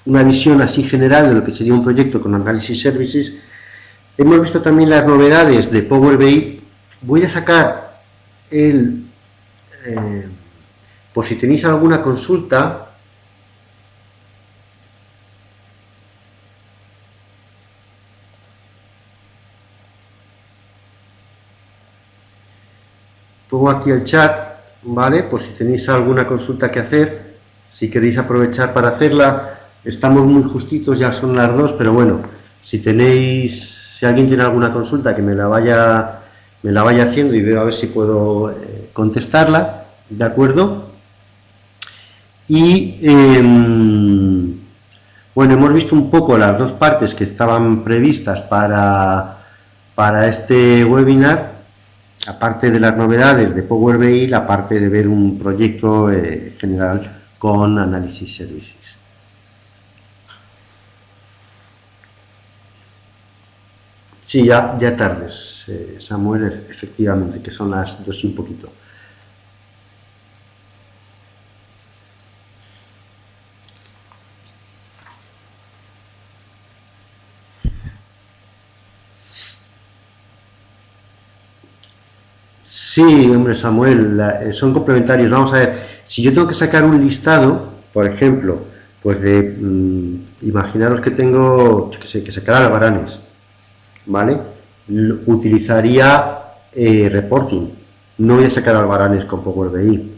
una visión así general de lo que sería un proyecto con Analysis Services. Hemos visto también las novedades de Power BI. Voy a sacar por si tenéis alguna consulta, pongo aquí el chat, ¿vale? Por si tenéis alguna consulta que hacer, si queréis aprovechar para hacerla. Estamos muy justitos, ya son las 2, pero bueno, si alguien tiene alguna consulta, que me la vaya haciendo y veo a ver si puedo contestarla, ¿de acuerdo? Y bueno, hemos visto un poco las dos partes que estaban previstas para este webinar. Aparte de las novedades de Power BI, la parte de ver un proyecto general con Analysis Services. Sí, ya tardes, Samuel, efectivamente, que son las 2 y un poquito. Sí, hombre, Samuel, son complementarios. Vamos a ver, si yo tengo que sacar un listado, por ejemplo, pues imaginaros que tengo, que sacar albaranes, ¿vale? Utilizaría reporting, no voy a sacar albaranes con Power BI.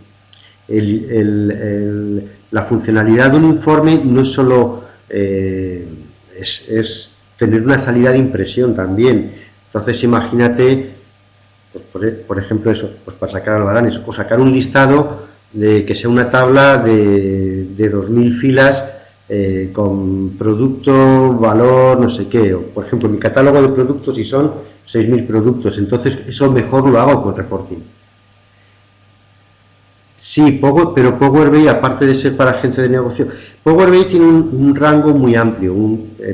La funcionalidad de un informe no es solo es tener una salida de impresión también. Entonces imagínate, pues, por ejemplo, eso, pues para sacar albaranes, o sacar un listado de que sea una tabla de 2000 filas con producto, valor, no sé qué, o por ejemplo mi catálogo de productos, y son 6000 productos, entonces eso mejor lo hago con reporting. Sí, pero Power BI, aparte de ser para gente de negocio, Power BI tiene un rango muy amplio,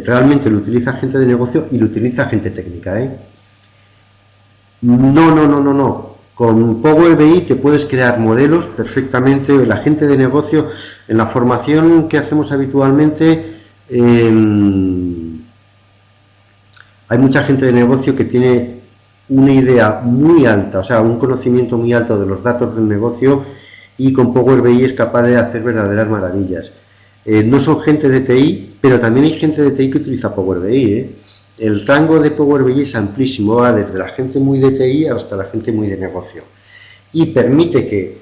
realmente lo utiliza gente de negocio y lo utiliza gente técnica, No. Con Power BI te puedes crear modelos perfectamente. La gente de negocio, en la formación que hacemos habitualmente, hay mucha gente de negocio que tiene una idea muy alta, o sea, un conocimiento muy alto de los datos del negocio, y con Power BI es capaz de hacer verdaderas maravillas. No son gente de TI, pero también hay gente de TI que utiliza Power BI, El rango de Power BI es amplísimo, va desde la gente muy de TI hasta la gente muy de negocio, y permite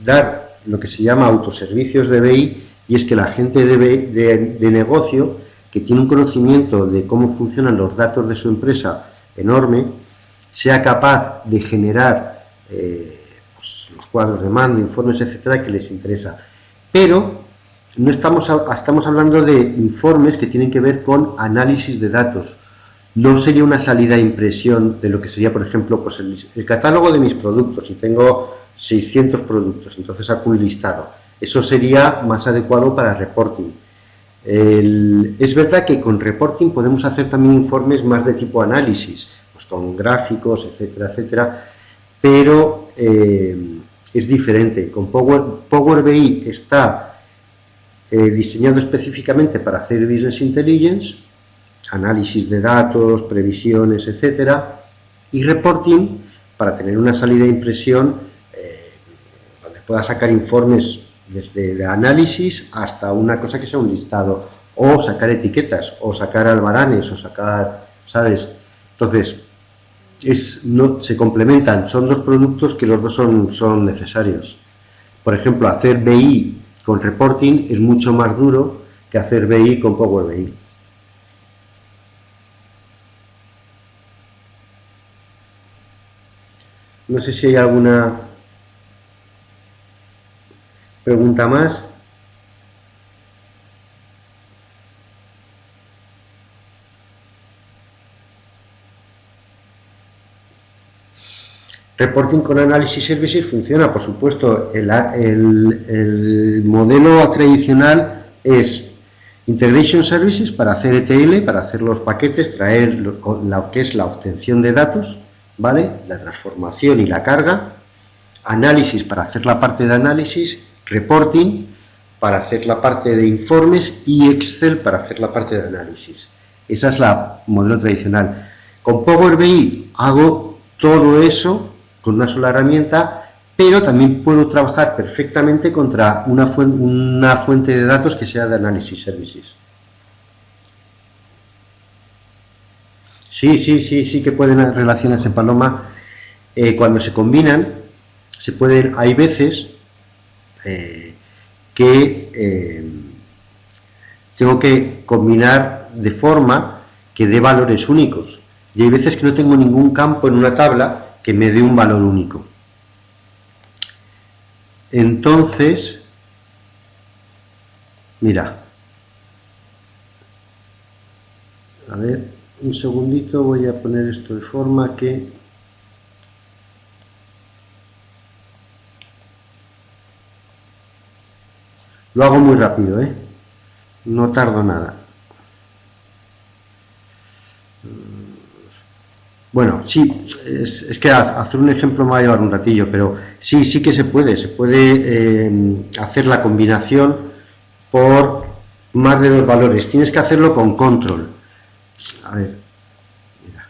dar lo que se llama autoservicios de BI, y es que la gente de negocio, que tiene un conocimiento de cómo funcionan los datos de su empresa enorme, sea capaz de generar pues, los cuadros de mando, informes, etcétera, que les interesa. Pero no estamos hablando de informes que tienen que ver con análisis de datos. No sería una salida a impresión de lo que sería, por ejemplo, pues el catálogo de mis productos. Si tengo 600 productos, entonces saco un listado. Eso sería más adecuado para reporting. Es verdad que con reporting podemos hacer también informes más de tipo análisis, pues con gráficos, etcétera, etcétera, pero es diferente. Con Power BI está diseñado específicamente para hacer Business Intelligence, análisis de datos, previsiones, etcétera, y reporting para tener una salida de impresión donde pueda sacar informes desde el análisis hasta una cosa que sea un listado, o sacar etiquetas, o sacar albaranes, o sacar, ¿sabes? Entonces, se complementan, son dos productos que los dos son necesarios. Por ejemplo, hacer BI con reporting es mucho más duro que hacer BI con Power BI. No sé si hay alguna pregunta más. Reporting con Analysis Services funciona, por supuesto. El modelo tradicional es Integration Services para hacer ETL, para hacer los paquetes, traer lo que es la obtención de datos, ¿vale? La transformación y la carga. Análisis para hacer la parte de análisis. Reporting para hacer la parte de informes y Excel para hacer la parte de análisis. Esa es la modelo tradicional. Con Power BI hago todo eso con una sola herramienta, pero también puedo trabajar perfectamente contra una fuente de datos que sea de Analysis Services. Sí que pueden relacionarse, Paloma. Cuando se combinan, hay veces que tengo que combinar de forma que dé valores únicos, y hay veces que no tengo ningún campo en una tabla que me dé un valor único. Entonces, mira, a ver, un segundito, voy a poner esto de forma que lo hago muy rápido, no tardo nada. Bueno, sí, es que hacer un ejemplo me va a llevar un ratillo, pero sí que se puede hacer la combinación por más de dos valores. Tienes que hacerlo con control. A ver, mira.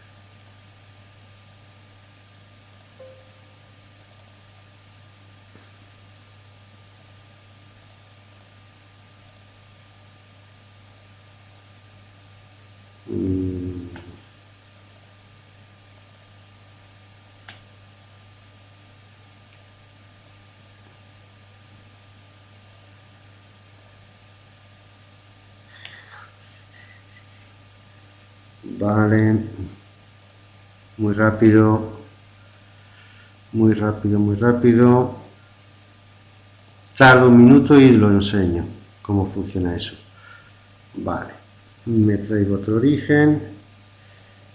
Vale, muy rápido, tardo un minuto y lo enseño cómo funciona eso. Vale, me traigo otro origen,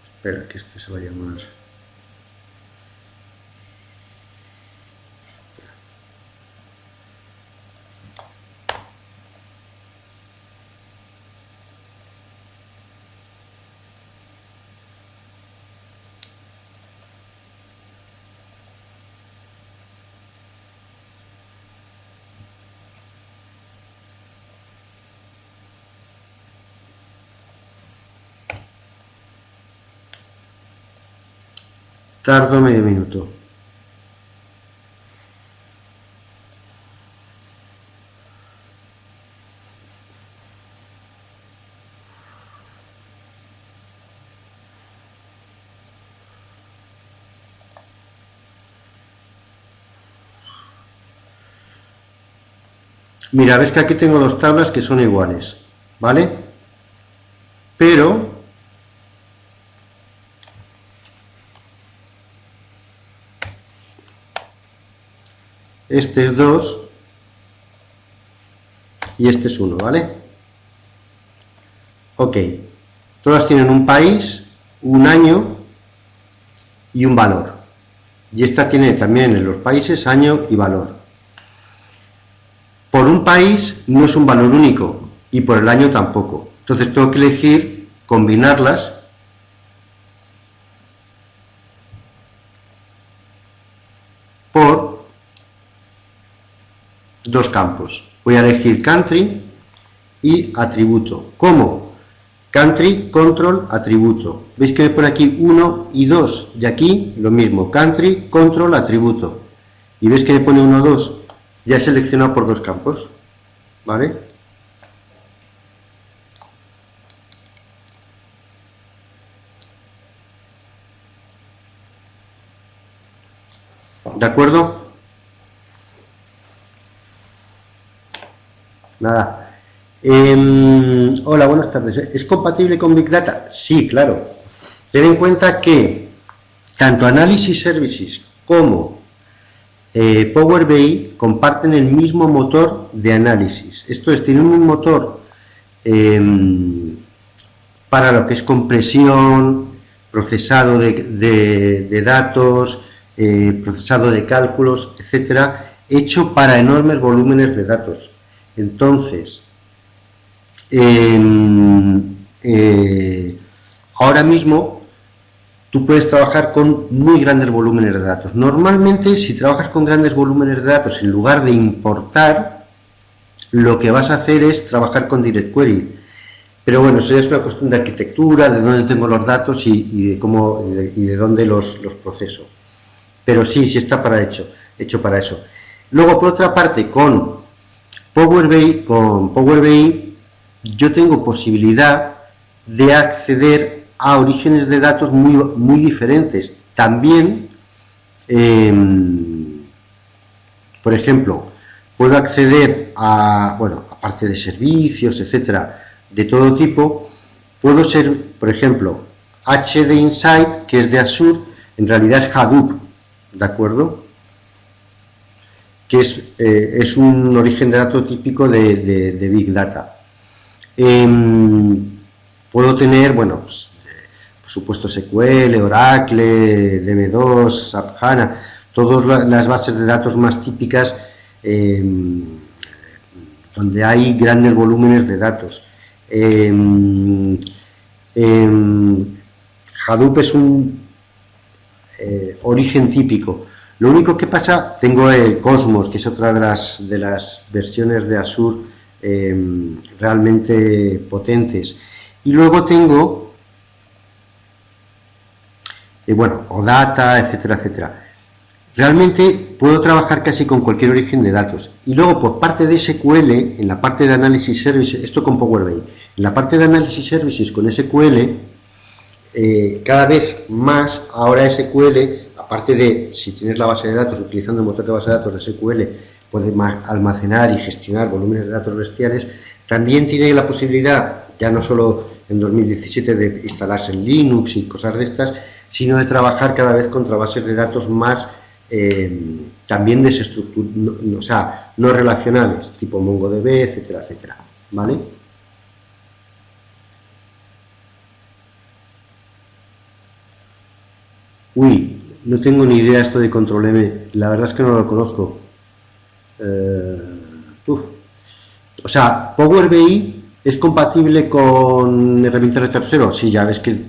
espera que este se va a llamar. Tardo medio minuto. Mira, ves que aquí tengo dos tablas que son iguales, ¿vale? Pero este es 2 y este es 1, ¿vale? Ok, todas tienen un país, un año y un valor. Y esta tiene también en los países año y valor. Por un país no es un valor único y por el año tampoco. Entonces tengo que elegir combinarlas por dos campos. Voy a elegir country y atributo. ¿Cómo? country, control, atributo. ¿Veis que me pone aquí 1 y 2? Y aquí lo mismo, country, control, atributo. Y veis que me pone 1, 2. Ya he seleccionado por dos campos, ¿vale? ¿De acuerdo? Nada. Hola, buenas tardes. ¿Es compatible con Big Data? Sí, claro. Ten en cuenta que tanto Analysis Services como Power BI comparten el mismo motor de análisis. Esto es, tienen un motor para lo que es compresión, procesado de datos, procesado de cálculos, etcétera, hecho para enormes volúmenes de datos. Entonces, ahora mismo tú puedes trabajar con muy grandes volúmenes de datos. Normalmente, si trabajas con grandes volúmenes de datos, en lugar de importar, lo que vas a hacer es trabajar con Direct Query. Pero bueno, eso ya es una cuestión de arquitectura, de dónde tengo los datos y de cómo y de dónde los proceso. Pero sí está hecho para eso. Luego, por otra parte, con Power BI, yo tengo posibilidad de acceder a orígenes de datos muy diferentes. También, por ejemplo, puedo acceder a, bueno, aparte de servicios, etcétera, de todo tipo, puedo ser, por ejemplo, HD Insight, que es de Azure, en realidad es Hadoop, ¿de acuerdo? Que es un origen de datos típico de Big Data. Puedo tener, bueno, pues, por supuesto SQL, Oracle, DB2, SAP HANA, todas las bases de datos más típicas donde hay grandes volúmenes de datos. Hadoop es un origen típico. Lo único que pasa, tengo el Cosmos, que es otra de las versiones de Azure realmente potentes. Y luego tengo, bueno, OData, etcétera, etcétera. Realmente puedo trabajar casi con cualquier origen de datos. Y luego, por parte de SQL, en la parte de Analysis Services, esto con Power BI, en la parte de Analysis Services con SQL, cada vez más ahora SQL, aparte de, si tienes la base de datos, utilizando el motor de base de datos de SQL, puedes almacenar y gestionar volúmenes de datos bestiales, también tiene la posibilidad, ya no solo en 2017, de instalarse en Linux y cosas de estas, sino de trabajar cada vez contra bases de datos más también desestructuradas, o sea, no relacionales, tipo MongoDB, etcétera, etcétera, ¿vale? Uy, no tengo ni idea esto de Control M, la verdad es que no lo conozco. O sea, Power BI es compatible con herramientas de terceros. Sí, ya ves que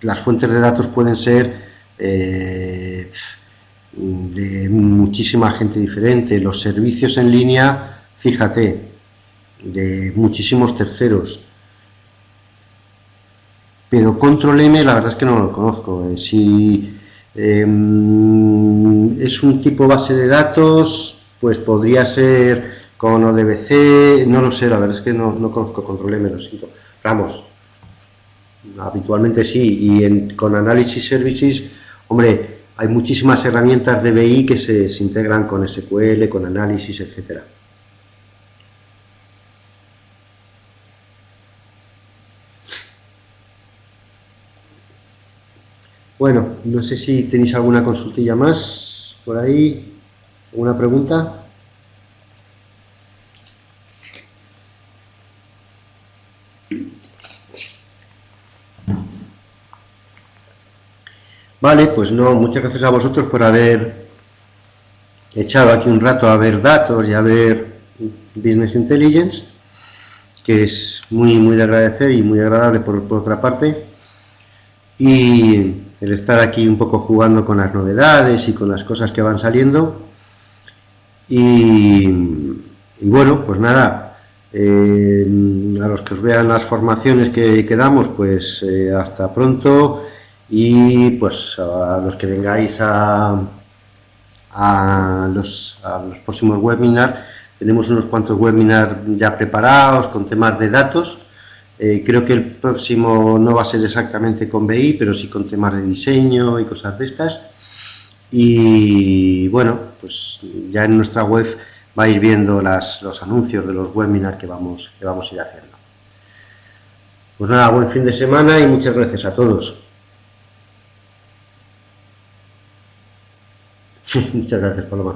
las fuentes de datos pueden ser de muchísima gente diferente. Los servicios en línea, fíjate, de muchísimos terceros. Pero Control M, la verdad es que no lo conozco. Si es un tipo base de datos, pues podría ser con ODBC, no lo sé, la verdad es que no conozco Control M, lo siento. Vamos, habitualmente sí, y con Analysis Services, hombre, hay muchísimas herramientas de BI que se integran con SQL, con Análisis, etcétera. Bueno, no sé si tenéis alguna consultilla más por ahí, alguna pregunta. Vale, pues no, muchas gracias a vosotros por haber echado aquí un rato a ver datos y a ver Business Intelligence, que es muy de agradecer y muy agradable por otra parte. Y el estar aquí un poco jugando con las novedades y con las cosas que van saliendo. Y bueno, pues nada, A los que os vean las formaciones que damos, pues hasta pronto, y pues a los que vengáis a los próximos webinars, tenemos unos cuantos webinars ya preparados con temas de datos. Creo que el próximo no va a ser exactamente con BI, pero sí con temas de diseño y cosas de estas. Y bueno, pues ya en nuestra web vais viendo los anuncios de los webinars que vamos a ir haciendo. Pues nada, buen fin de semana y muchas gracias a todos. Muchas gracias, Paloma.